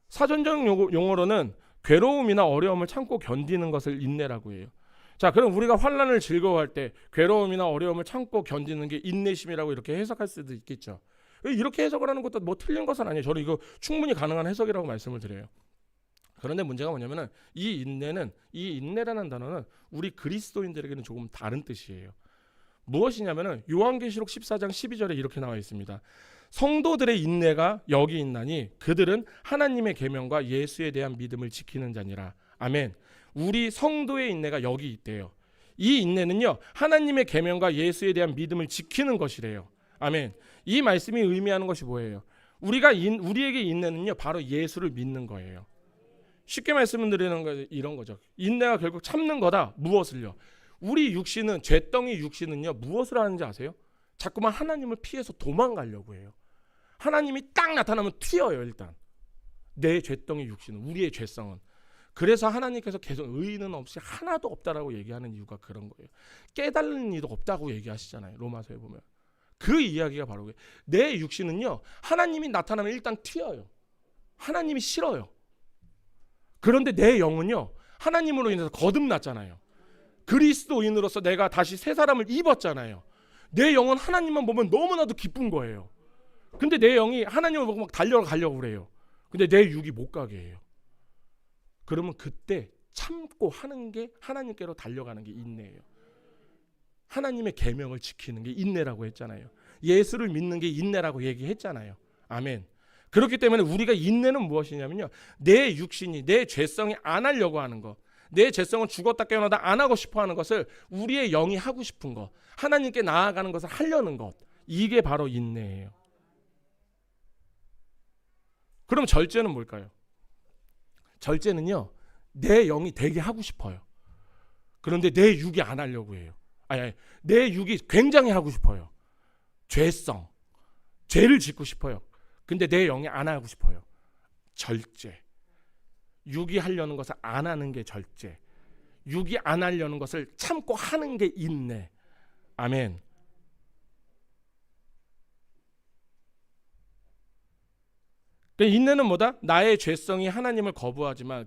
사전적 용어로는 괴로움이나 어려움을 참고 견디는 것을 인내라고 해요. 자, 그럼 우리가 환난을 즐거워할 때 괴로움이나 어려움을 참고 견디는 게 인내심이라고 이렇게 해석할 수도 있겠죠. 이렇게 해석을 하는 것도 뭐 틀린 것은 아니에요. 저는 이거 충분히 가능한 해석이라고 말씀을 드려요. 그런데 문제가 뭐냐면은 이 인내라는 단어는 우리 그리스도인들에게는 조금 다른 뜻이에요. 무엇이냐면은 요한계시록 14장 12절에 이렇게 나와 있습니다. 성도들의 인내가 여기 있나니 그들은 하나님의 계명과 예수에 대한 믿음을 지키는 자니라. 아멘. 우리 성도의 인내가 여기 있대요. 이 인내는요, 하나님의 계명과 예수에 대한 믿음을 지키는 것이래요. 아멘. 이 말씀이 의미하는 것이 뭐예요? 우리에게 인내는요, 바로 예수를 믿는 거예요. 쉽게 말씀드리는 거 이런 거죠. 인내가 결국 참는 거다. 무엇을요? 우리 육신은 죄덩이 육신은요, 무엇을 하는지 아세요? 자꾸만 하나님을 피해서 도망가려고 해요. 하나님이 딱 나타나면 튀어요. 일단 내 죄덩이 육신은, 우리의 죄성은. 그래서 하나님께서 계속 의인은 없이 하나도 없다라고 얘기하는 이유가 그런 거예요. 깨달는 이도 없다고 얘기하시잖아요. 로마서에 보면 그 이야기가 바로 그래요. 내 육신은요, 하나님이 나타나면 일단 튀어요. 하나님이 싫어요. 그런데 내 영은요, 하나님으로 인해서 거듭났잖아요. 그리스도인으로서 내가 다시 새 사람을 입었잖아요. 내 영은 하나님만 보면 너무나도 기쁜 거예요. 근데 내 영이 하나님을 보고 막 달려가려고 그래요. 근데 내 육이 못 가게 해요. 그러면 그때 참고 하는 게, 하나님께로 달려가는 게 인내예요. 하나님의 계명을 지키는 게 인내라고 했잖아요. 예수를 믿는 게 인내라고 얘기했잖아요. 아멘. 그렇기 때문에 우리가 인내는 무엇이냐면요, 내 육신이, 내 죄성이 안 하려고 하는 것, 내 죄성은 죽었다 깨어나다 안 하고 싶어 하는 것을 우리의 영이 하고 싶은 것, 하나님께 나아가는 것을 하려는 것, 이게 바로 인내예요. 그럼 절제는 뭘까요? 절제는요, 내 영이 되게 하고 싶어요. 그런데 내 육이 안 하려고 해요. 내 육이 굉장히 하고 싶어요. 죄성, 죄를 짓고 싶어요. 근데 내 영이 안 하고 싶어요. 절제. 육이 하려는 것을 안 하는 게 절제. 육이 안 하려는 것을 참고 하는 게 인내. 아멘. 인내는 뭐다? 나의 죄성이 하나님을 거부하지만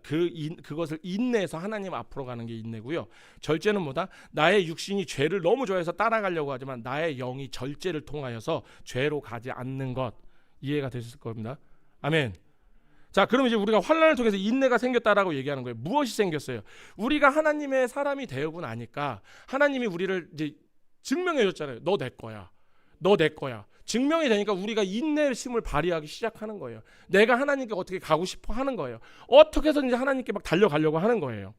그것을 인내해서 하나님 앞으로 가는 게 인내고요. 절제는 뭐다? 나의 육신이 죄를 너무 좋아해서 따라가려고 하지만 나의 영이 절제를 통하여서 죄로 가지 않는 것. 이해가 되셨을 겁니다. 아멘. 자, 그럼 이제 우리가 환난을 통해서 인내가 생겼다라고 얘기하는 거예요. 무엇이 생겼어요? 우리가 하나님의 사람이 되고 나니까 하나님이 우리를 이제 증명해 줬잖아요. 너 내 거야. 너 내 거야. 증명이 되니까 우리가 인내심을 발휘하기 시작하는 거예요. 내가 하나님께 어떻게 가고 싶어 하는 거예요. 어떻게 해서든지 하나님께 막 달려가려고 하는 거예요.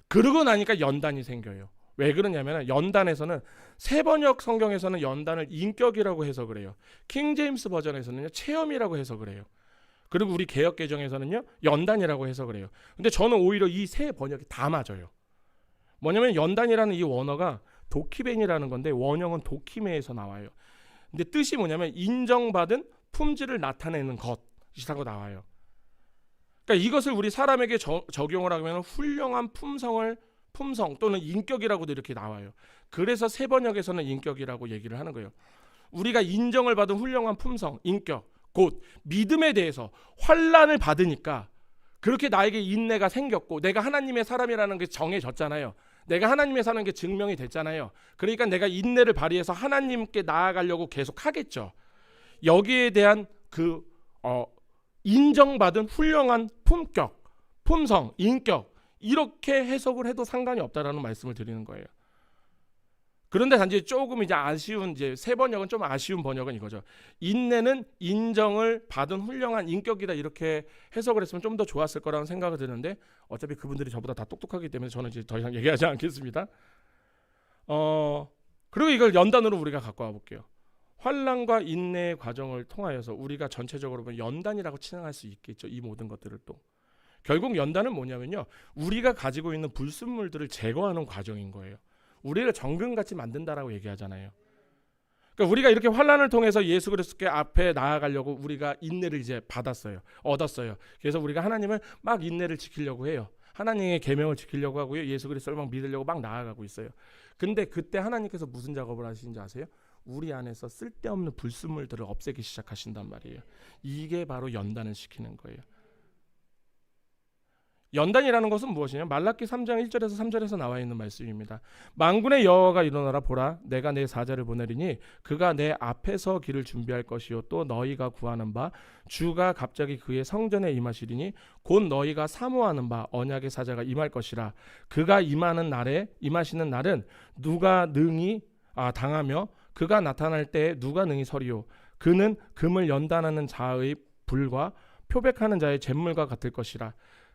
그러고 나니까 연단이 생겨요. 왜 그러냐면 연단에서는 세번역 성경에서는 연단을 인격이라고 해석을 해요. 킹 제임스 버전에서는요, 체험이라고 해석을 해요. 그리고 우리 개역 개정에서는요, 연단이라고 해석을 해요. 근데 저는 오히려 이 세 번역이 다 맞아요. 뭐냐면 연단이라는 이 원어가 도키벤이라는 건데 원형은 도키메에서 나와요. 근데 뜻이 뭐냐면 인정받은 품질을 나타내는 것이라고 나와요. 그러니까 이것을 우리 사람에게 적용을 하면 훌륭한 품성 또는 인격이라고도 이렇게 나와요. 그래서 세 번역에서는 인격이라고 얘기를 하는 거예요. 우리가 인정을 받은 훌륭한 품성, 인격, 곧 믿음에 대해서 환난을 받으니까 그렇게 나에게 인내가 생겼고 내가 하나님의 사람이라는 게 정해졌잖아요. 내가 하나님의 사람인 게 증명이 됐잖아요. 그러니까 내가 인내를 발휘해서 하나님께 나아가려고 계속 하겠죠. 여기에 대한 인정받은 훌륭한 품격, 품성, 인격, 이렇게 해석을 해도 상관이 없다라는 말씀을 드리는 거예요. 그런데 단지 조금 이제 아쉬운, 이제 세 번역은 좀 아쉬운 번역은 이거죠. 인내는 인정을 받은 훌륭한 인격이다, 이렇게 해석을 했으면 좀 더 좋았을 거라는 생각이 드는데 어차피 그분들이 저보다 다 똑똑하기 때문에 저는 이제 더 이상 얘기하지 않겠습니다. 그리고 이걸 연단으로 우리가 갖고 와 볼게요. 환난과 인내의 과정을 통하여서 우리가 전체적으로 보면 연단이라고 칭할 수 있겠죠. 이 모든 것들을 또. 결국 연단은 뭐냐면요, 우리가 가지고 있는 불순물들을 제거하는 과정인 거예요. 우리를 정금같이 만든다라고 얘기하잖아요. 그러니까 우리가 이렇게 환난을 통해서 예수 그리스도께 앞에 나아가려고 우리가 인내를 이제 받았어요. 얻었어요. 그래서 우리가 하나님을 막 인내를 지키려고 해요. 하나님의 계명을 지키려고 하고요. 예수 그리스도를 막 믿으려고 막 나아가고 있어요. 근데 그때 하나님께서 무슨 작업을 하시는지 아세요? 우리 안에서 쓸데없는 불순물들을 없애기 시작하신단 말이에요. 이게 바로 연단을 시키는 거예요. 연단이라는 것은 무엇이냐? 말라기 3장 1절에서 3절에서 나와 있는 말씀입니다. 만군의 여호와가 일어나라, 보라, 내가 내 사자를 보내리니 그가 내 앞에서 길을 준비할 것이요 또 너희가 구하는 바 주가 갑자기 그의 성전에 임하시리니 곧 너희가 사모하는 바 언약의 사자가 임할 것이라. 그가 임하시는 날은 누가 능히 당하며 그가 나타날 때에 누가 능히 서리요. 그는 금을 연단하는 자의 불과 표백하는 자의 잿물과 같을 것이라.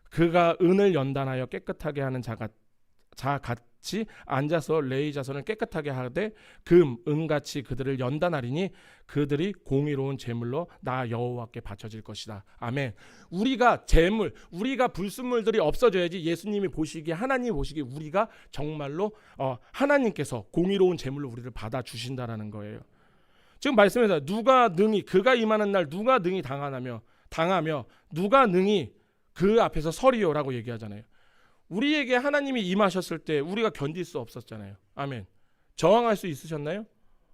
그가 은을 연단하여 깨끗하게 하는 자 같이 앉아서 레위 자손을 깨끗하게 하되 금, 은같이 그들을 연단하리니 그들이 공의로운 제물로 나 여호와께 바쳐질 것이다. 아멘. 우리가 제물, 우리가 불순물들이 없어져야지 예수님이 보시기에, 하나님이 보시기에 우리가 정말로 하나님께서 공의로운 제물로 우리를 받아주신다라는 거예요. 지금 말씀에서 누가 능히, 그가 임하는 날 누가 능히 당하며 누가 능히 그 앞에서 서리요라고 얘기하잖아요. 우리에게 하나님이 임하셨을 때 우리가 견딜 수 없었잖아요. 아멘. 저항할 수 있으셨나요?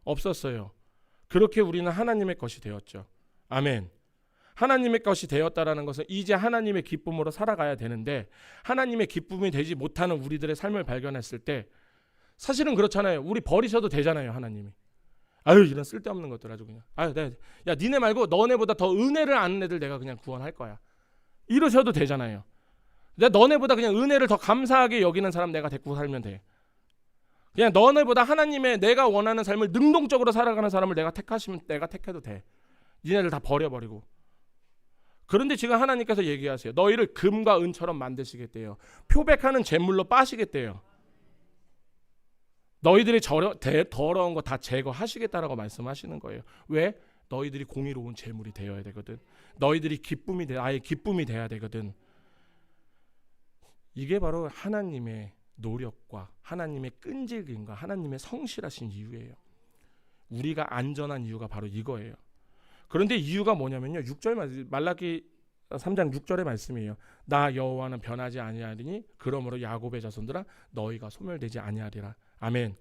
없었어요. 그렇게 우리는 하나님의 것이 되었죠. 아멘. 하나님의 것이 되었다라는 것은 이제 하나님의 기쁨으로 살아가야 되는데, 하나님의 기쁨이 되지 못하는 우리들의 삶을 발견했을 때 사실은 그렇잖아요. 우리 버리셔도 되잖아요. 하나님이. 아유, 이런 쓸데없는 것들 아주 그냥. 아유, 야, 니네 말고 너네보다 더 은혜를 아는 애들 내가 그냥 구원할 거야. 이러셔도 되잖아요. 내가 너네보다 그냥 은혜를 더 감사하게 여기는 사람 내가 데리고 살면 돼. 그냥 너네보다 하나님의 내가 원하는 삶을 능동적으로 살아가는 사람을 내가 택하시면 내가 택해도 돼. 니네들 다 버려버리고. 그런데 지금 하나님께서 얘기하세요. 너희를 금과 은처럼 만드시겠대요. 표백하는 제물로 빠시겠대요. 너희들이 더러운 거 다 제거하시겠다라고 말씀하시는 거예요. 왜? 너희들이 공의로운 제물이 되어야 되거든. 너희들이 아예 기쁨이 돼야 되거든. 이게 바로 하나님의 노력과 하나님의 끈질김과 하나님의 성실하신 이유예요. 우리가 안전한 이유가 바로 이거예요. 그런데 이유가 뭐냐면요. 6절 말라기 3장 6절의 말씀이에요. 나 여호와는 변하지 아니하리니 그러므로 야곱의 자손들아 너희가 소멸되지 아니하리라. 아멘.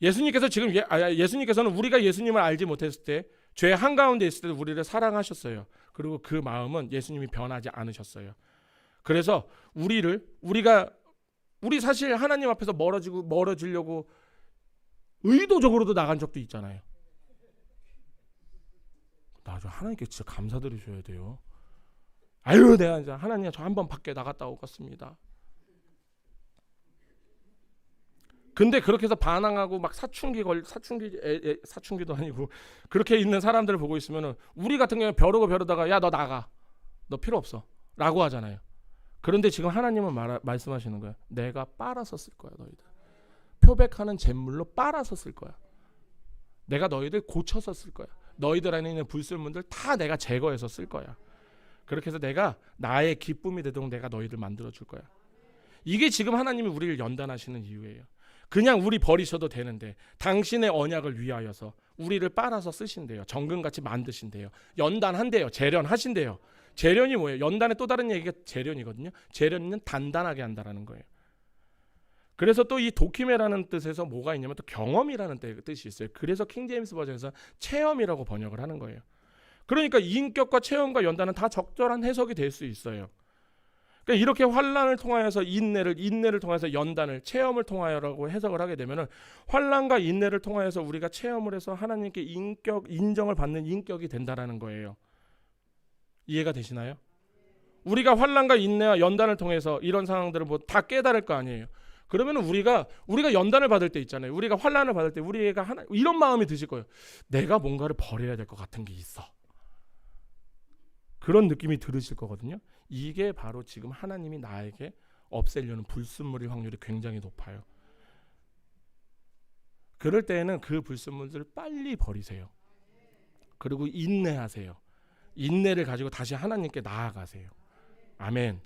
예수님께서는 우리가 예수님을 알지 못했을 때, 죄 한가운데 있을 때도 우리를 사랑하셨어요. 그리고 그 마음은 예수님이 변하지 않으셨어요. 그래서 우리 사실 하나님 앞에서 멀어지려고 의도적으로도 나간 적도 있잖아요. 나 하나님께 진짜 감사드리셔야 돼요. 아유, 내가 이제 하나님 저 한 번 밖에 나갔다 오겠습니다. 근데 그렇게 해서 반항하고 막 사춘기도 아니고 그렇게 있는 사람들을 보고 있으면은 우리 같은 경우에 벼르다가 야, 너 나가. 너 필요 없어. 라고 하잖아요. 그런데 지금 하나님은 말씀하시는 거예요. 내가 빨아서 쓸 거야, 너희들. 표백하는 잿물로 빨아서 쓸 거야. 내가 너희들 고쳐서 쓸 거야. 너희들 안에 있는 불순물들 다 내가 제거해서 쓸 거야. 그렇게 해서 내가 나의 기쁨이 되도록 내가 너희들 만들어 줄 거야. 이게 지금 하나님이 우리를 연단하시는 이유예요. 그냥 우리 버리셔도 되는데 당신의 언약을 위하여서 우리를 빨아서 쓰신대요. 정금같이 만드신대요. 연단한대요. 재련하신대요. 재련이 뭐예요? 연단의 또 다른 얘기가 재련이거든요. 재련은 단단하게 한다라는 거예요. 그래서 또 이 도키메라는 뜻에서 뭐가 있냐면 또 경험이라는 뜻이 있어요. 그래서 킹제임스 버전에서 체험이라고 번역을 하는 거예요. 그러니까 인격과 체험과 연단은 다 적절한 해석이 될 수 있어요. 그러니까 이렇게 환난을 통하여서 인내를 통해서 연단을, 체험을 통하여라고 해석을 하게 되면은 환난과 인내를 통하여서 우리가 체험을 해서 하나님께 인정을 받는 인격이 된다라는 거예요. 이해가 되시나요? 우리가 환난과 인내와 연단을 통해서 이런 상황들을 다 깨달을 거 아니에요. 그러면 우리가 연단을 받을 때 있잖아요. 우리가 환난을 받을 때 우리가 이런 마음이 드실 거예요. 내가 뭔가를 버려야 될 것 같은 게 있어. 그런 느낌이 들으실 거거든요. 이게 바로 지금 하나님이 나에게 없애려는 불순물일 확률이 굉장히 높아요. 그럴 때에는 그 불순물들을 빨리 버리세요. 그리고 인내하세요. 인내를 가지고 다시 하나님께 나아가세요. 아멘.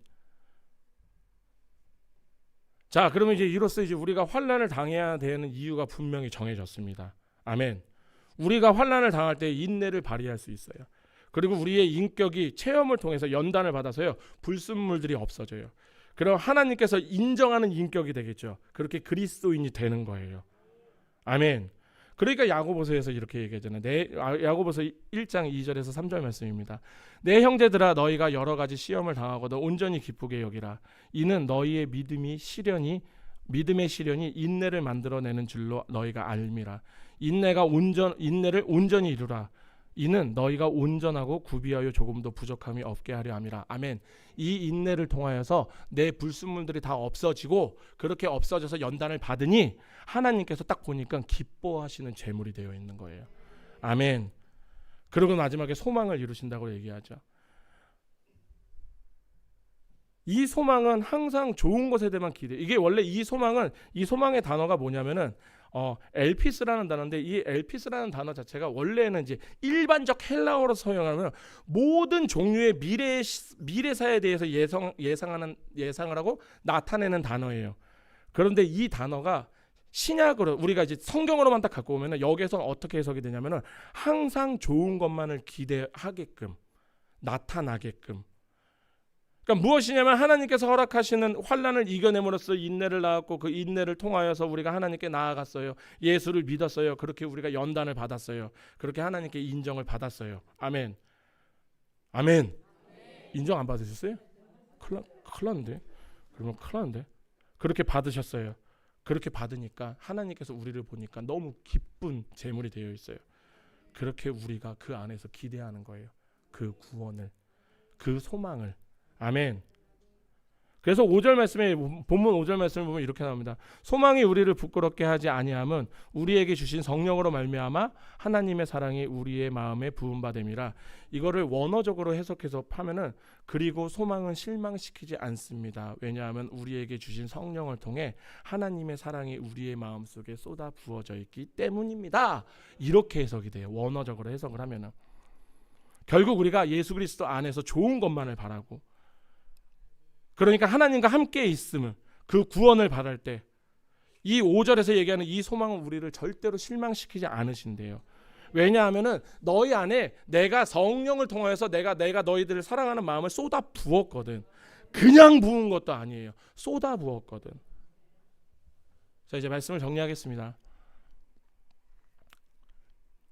자, 그러면 이로써 우리가 환난을 당해야 되는 이유가 분명히 정해졌습니다. 아멘. 우리가 환난을 당할 때 인내를 발휘할 수 있어요. 그리고 우리의 인격이 체험을 통해서 연단을 받아서요, 불순물들이 없어져요. 그럼 하나님께서 인정하는 인격이 되겠죠. 그렇게 그리스도인이 되는 거예요. 아멘. 그러니까 야고보서에서 이렇게 얘기하잖아요. 야고보서 1장 2절에서 3절 말씀입니다. 내 형제들아, 너희가 여러 가지 시험을 당하고도 온전히 기쁘게 여기라. 이는 너희의 믿음의 시련이 인내를 만들어내는 줄로 너희가 알미라. 인내를 온전히 이루라. 이는 너희가 온전하고 구비하여 조금도 부족함이 없게 하려 함이라. 아멘. 이 인내를 통하여서 내 불순물들이 다 없어지고, 그렇게 없어져서 연단을 받으니 하나님께서 딱 보니까 기뻐하시는 제물이 되어 있는 거예요. 아멘. 그리고 마지막에 소망을 이루신다고 얘기하죠. 이 소망은 항상 좋은 것에 대한 기대. 이게 원래 이 소망의 단어가 뭐냐면은 엘피스라는 단어인데, 이 엘피스라는 단어 자체가 원래는 이제 일반적 헬라어로 사용하면 모든 종류의 미래사에 대해서 예상을 하고 나타내는 단어예요. 그런데 이 단어가 신약으로 우리가 이제 성경으로만 딱 갖고 오면은 여기에서 어떻게 해석이 되냐면은 항상 좋은 것만을 기대하게끔 나타나게끔. 그러니까 무엇이냐면 하나님께서 허락하시는 환난을 이겨냄으로써 인내를 낳았고, 그 인내를 통하여서 우리가 하나님께 나아갔어요. 예수를 믿었어요. 그렇게 우리가 연단을 받았어요. 그렇게 하나님께 인정을 받았어요. 아멘. 아멘. 인정 안 받으셨어요? 큰일 났는데. 그러면 큰일 났는데. 그렇게 받으셨어요. 그렇게 받으니까 하나님께서 우리를 보니까 너무 기쁜 제물이 되어 있어요. 그렇게 우리가 그 안에서 기대하는 거예요. 그 구원을, 그 소망을. 아멘. 그래서 5절 말씀에, 본문 5절 말씀을 보면 이렇게 나옵니다. 소망이 우리를 부끄럽게 하지 아니함은 우리에게 주신 성령으로 말미암아 하나님의 사랑이 우리의 마음에 부은 바 됨이라. 이거를 원어적으로 해석해서 하면은, 그리고 소망은 실망시키지 않습니다. 왜냐하면 우리에게 주신 성령을 통해 하나님의 사랑이 우리의 마음속에 쏟아 부어져 있기 때문입니다. 이렇게 해석이 돼요. 원어적으로 해석을 하면은. 결국 우리가 예수 그리스도 안에서 좋은 것만을 바라고, 그러니까 하나님과 함께 있음을, 그 구원을 바랄 때 이 5절에서 얘기하는 이 소망은 우리를 절대로 실망시키지 않으신대요. 왜냐하면은 너희 안에 내가 성령을 통하여서 내가 너희들을 사랑하는 마음을 쏟아 부었거든. 그냥 부은 것도 아니에요. 쏟아 부었거든. 자, 이제 말씀을 정리하겠습니다.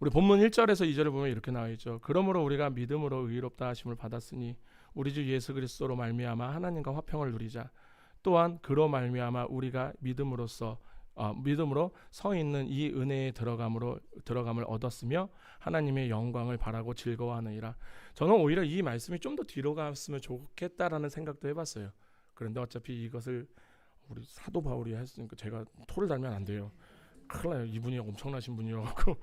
우리 본문 1절에서 2절을 보면 이렇게 나와 있죠. 그러므로 우리가 믿음으로 의롭다 하심을 받았으니 우리 주 예수 그리스도로 말미암아 하나님과 화평을 누리자. 또한 그로 말미암아 우리가 믿음으로 서 있는 이 은혜에 들어감을 얻었으며 하나님의 영광을 바라고 즐거워하느니라. 저는 오히려 이 말씀이 좀 더 뒤로 갔으면 좋겠다라는 생각도 해봤어요. 그런데 어차피 이것을 우리 사도 바울이 했으니까 제가 토를 달면 안 돼요. 큰일 나요. 이분이 엄청나신 분이어갖고.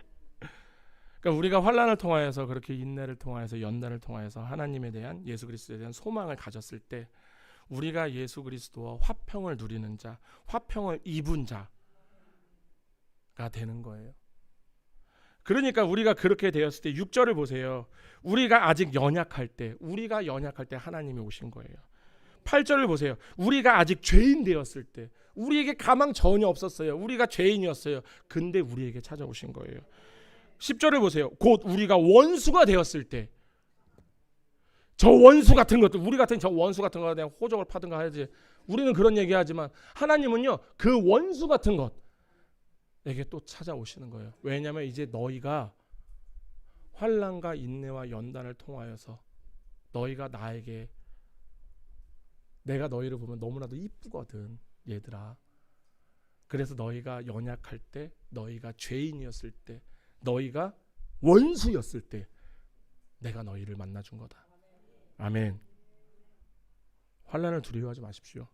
그러니까 우리가 환난을 통하여서, 그렇게 인내를 통하여서, 연단을 통하여서 하나님에 대한, 예수 그리스도에 대한 소망을 가졌을 때 우리가 예수 그리스도와 화평을 누리는 자, 화평을 입은 자가 되는 거예요. 그러니까 우리가 그렇게 되었을 때 6절을 보세요. 우리가 아직 연약할 때 하나님이 오신 거예요. 8절을 보세요. 우리가 아직 죄인 되었을 때, 우리에게 가망 전혀 없었어요. 우리가 죄인이었어요. 근데 우리에게 찾아오신 거예요. 10절을 보세요. 곧 우리가 원수가 되었을 때, 저 원수 같은 것들, 우리 같은 저 원수 같은 거에 대한 호적을 파든가 하지. 우리는 그런 얘기하지만 하나님은요, 그 원수 같은 것에게 또 찾아오시는 거예요. 왜냐하면 이제 너희가 환난과 인내와 연단을 통하여서 너희가 내가 너희를 보면 너무나도 이쁘거든, 얘들아. 그래서 너희가 연약할 때, 너희가 죄인이었을 때, 너희가 원수였을 때 내가 너희를 만나준 거다. 아멘. 환난을 두려워하지 마십시오.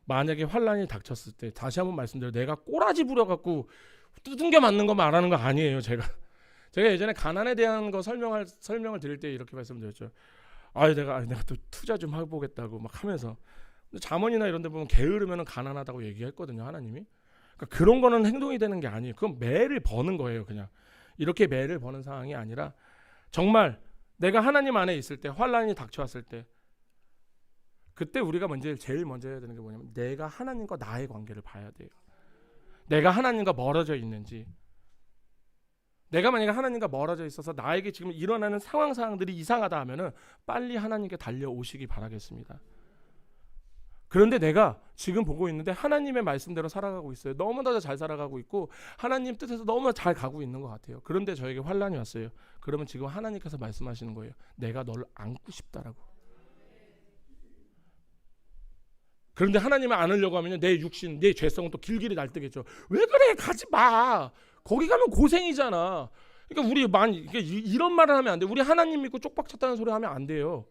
만약에 환난이 닥쳤을 때, 다시 한번 말씀드려요. 내가 꼬라지 부려갖고 두둥겨 맞는 거 말하는 거 아니에요. 제가 예전에 가난에 대한 거 설명을 드릴 때 이렇게 말씀드렸죠. 내가 또 투자 좀 해보겠다고 막 하면서, 근데 잠언이나 이런 데 보면 게으르면 가난하다고 얘기했거든요, 하나님이. 그러니까 그런 거는 행동이 되는 게 아니에요. 그건 매를 버는 거예요. 그냥 이렇게 매를 버는 상황이 아니라, 정말 내가 하나님 안에 있을 때, 환난이 닥쳐왔을 때, 그때 우리가 제일 먼저 해야 되는 게 뭐냐면, 내가 하나님과 나의 관계를 봐야 돼요. 내가 하나님과 멀어져 있는지. 내가 만약에 하나님과 멀어져 있어서 나에게 지금 일어나는 상황들이 이상하다 하면은 빨리 하나님께 달려오시기 바라겠습니다. 그런데 내가 지금 보고 있는데 하나님의 말씀대로 살아가고 있어요. 너무나 잘 살아가고 있고 하나님 뜻에서 너무 잘 가고 있는 것 같아요. 그런데 저에게 환난이 왔어요. 그러면 지금 하나님께서 말씀하시는 거예요. 내가 너를 안고 싶다라고. 그런데 하나님을 안으려고 하면 내 육신, 내 죄성은 또 길길이 날뛰겠죠. 왜 그래? 가지 마. 거기 가면 고생이잖아. 그러니까 이런 말을 하면 안 돼. 우리 하나님 믿고 쪽박 찼다는 소리 하면 안 돼요.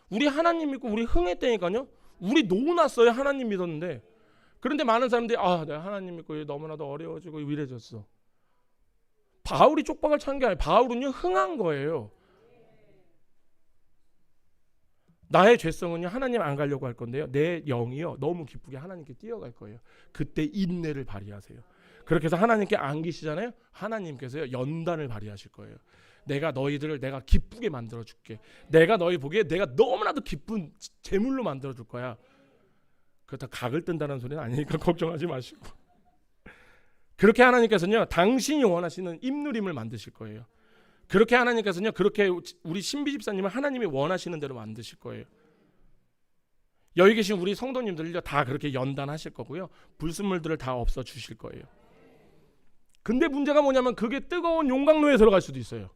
우리 하나님 믿고 우리 흥했다니까요. 우리 노났어요. 하나님 믿었는데. 그런데 많은 사람들이 내가 하나님 믿고 너무나도 어려워지고 이래졌어. 바울이 쪽박을 찬 게 아니에요. 바울은요, 흥한 거예요. 나의 죄성은요 하나님 안 가려고 할 건데요, 내 영이요 너무 기쁘게 하나님께 뛰어갈 거예요. 그때 인내를 발휘하세요. 그렇게 해서 하나님께 안기시잖아요. 하나님께서요 연단을 발휘하실 거예요. 내가 너희들을 내가 기쁘게 만들어 줄게. 내가 너희 보기에 내가 너무나도 기쁜 제물로 만들어 줄 거야. 그렇다 각을 뜬다는 소리는 아니니까 걱정하지 마시고. 그렇게 하나님께서는요 당신이 원하시는 입누림을 만드실 거예요. 그렇게 하나님께서는요 그렇게 우리 신비 집사님을 하나님이 원하시는 대로 만드실 거예요. 여기 계신 우리 성도님들요 다 그렇게 연단하실 거고요, 불순물들을 다 없어 주실 거예요. 근데 문제가 뭐냐면 그게 뜨거운 용광로에 들어갈 수도 있어요.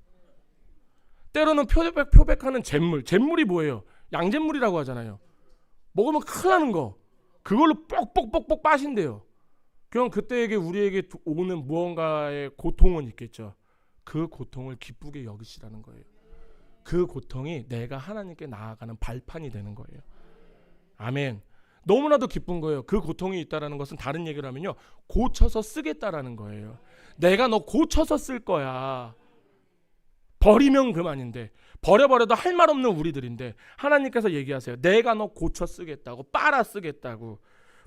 때로는 표백하는 잿물이 뭐예요? 양잿물이라고 하잖아요. 먹으면 큰일 나는 거, 그걸로 뻑뻑뻑뻑 빠신대요. 그럼 그때에게 우리에게 오는 무언가의 고통은 있겠죠. 그 고통을 기쁘게 여기시라는 거예요. 그 고통이 내가 하나님께 나아가는 발판이 되는 거예요. 아멘. 너무나도 기쁜 거예요. 그 고통이 있다라는 것은 다른 얘기를 하면요 고쳐서 쓰겠다라는 거예요. 내가 너 고쳐서 쓸 거야. 버리면 그만인데, 버려버려도 할 말 없는 우리들인데 하나님께서 얘기하세요. 내가 너 고쳐 쓰겠다고, 빨아 쓰겠다고,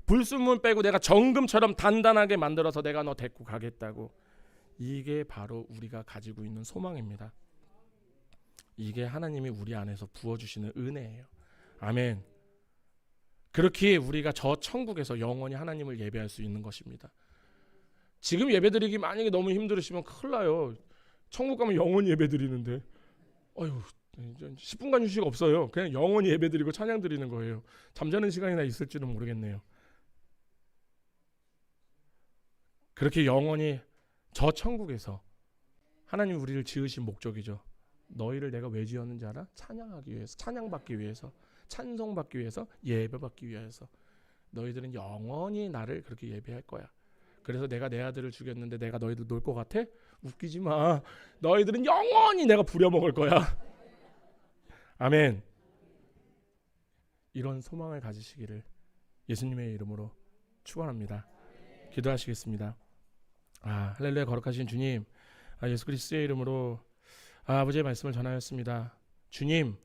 불순물 빼고 내가 정금처럼 단단하게 만들어서 내가 너 데리고 가겠다고. 이게 바로 우리가 가지고 있는 소망입니다. 이게 하나님이 우리 안에서 부어주시는 은혜예요. 아멘. 그렇게 우리가 저 천국에서 영원히 하나님을 예배할 수 있는 것입니다. 지금 예배드리기 만약에 너무 힘들으시면 큰일 나요. 천국 가면 영원히 예배드리는데 어휴 10분간 휴식 없어요. 그냥 영원히 예배드리고 찬양 드리는 거예요. 잠자는 시간이나 있을지는 모르겠네요. 그렇게 영원히 저 천국에서 하나님 우리를 지으신 목적이죠. 너희를 내가 왜 지었는지 알아? 찬양하기 위해서, 찬양받기 위해서, 찬송받기 위해서, 예배받기 위해서. 너희들은 영원히 나를 그렇게 예배할 거야. 그래서 내가 내 아들을 죽였는데 내가 너희들 놀 것 같아? 웃기지 마. 너희들은 영원히 내가 부려먹을 거야. 아멘. 이런 소망을 가지시기를 예수님의 이름으로 축원합니다. 기도하시겠습니다. 할렐루야. 거룩하신 주님, 예수 그리스도의 이름으로 아버지의 말씀을 전하였습니다. 주님,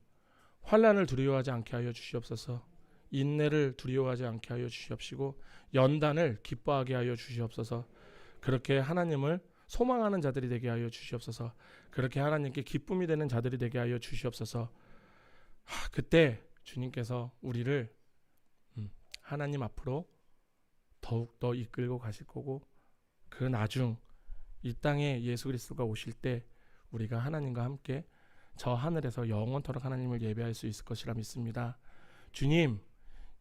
환난을 두려워하지 않게 하여 주시옵소서. 인내를 두려워하지 않게 하여 주시옵시고 연단을 기뻐하게 하여 주시옵소서. 그렇게 하나님을 소망하는 자들이 되게 하여 주시옵소서. 그렇게 하나님께 기쁨이 되는 자들이 되게 하여 주시옵소서. 그때 주님께서 우리를 하나님 앞으로 더욱더 이끌고 가실 거고, 그 나중 이 땅에 예수 그리스도가 오실 때 우리가 하나님과 함께 저 하늘에서 영원토록 하나님을 예배할 수 있을 것이라 믿습니다. 주님,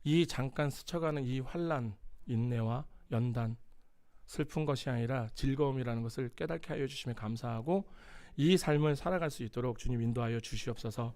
이 잠깐 스쳐가는 이 환난, 인내와 연단, 슬픈 것이 아니라 즐거움이라는 것을 깨닫게 하여 주시면 감사하고 이 삶을 살아갈 수 있도록 주님 인도하여 주시옵소서.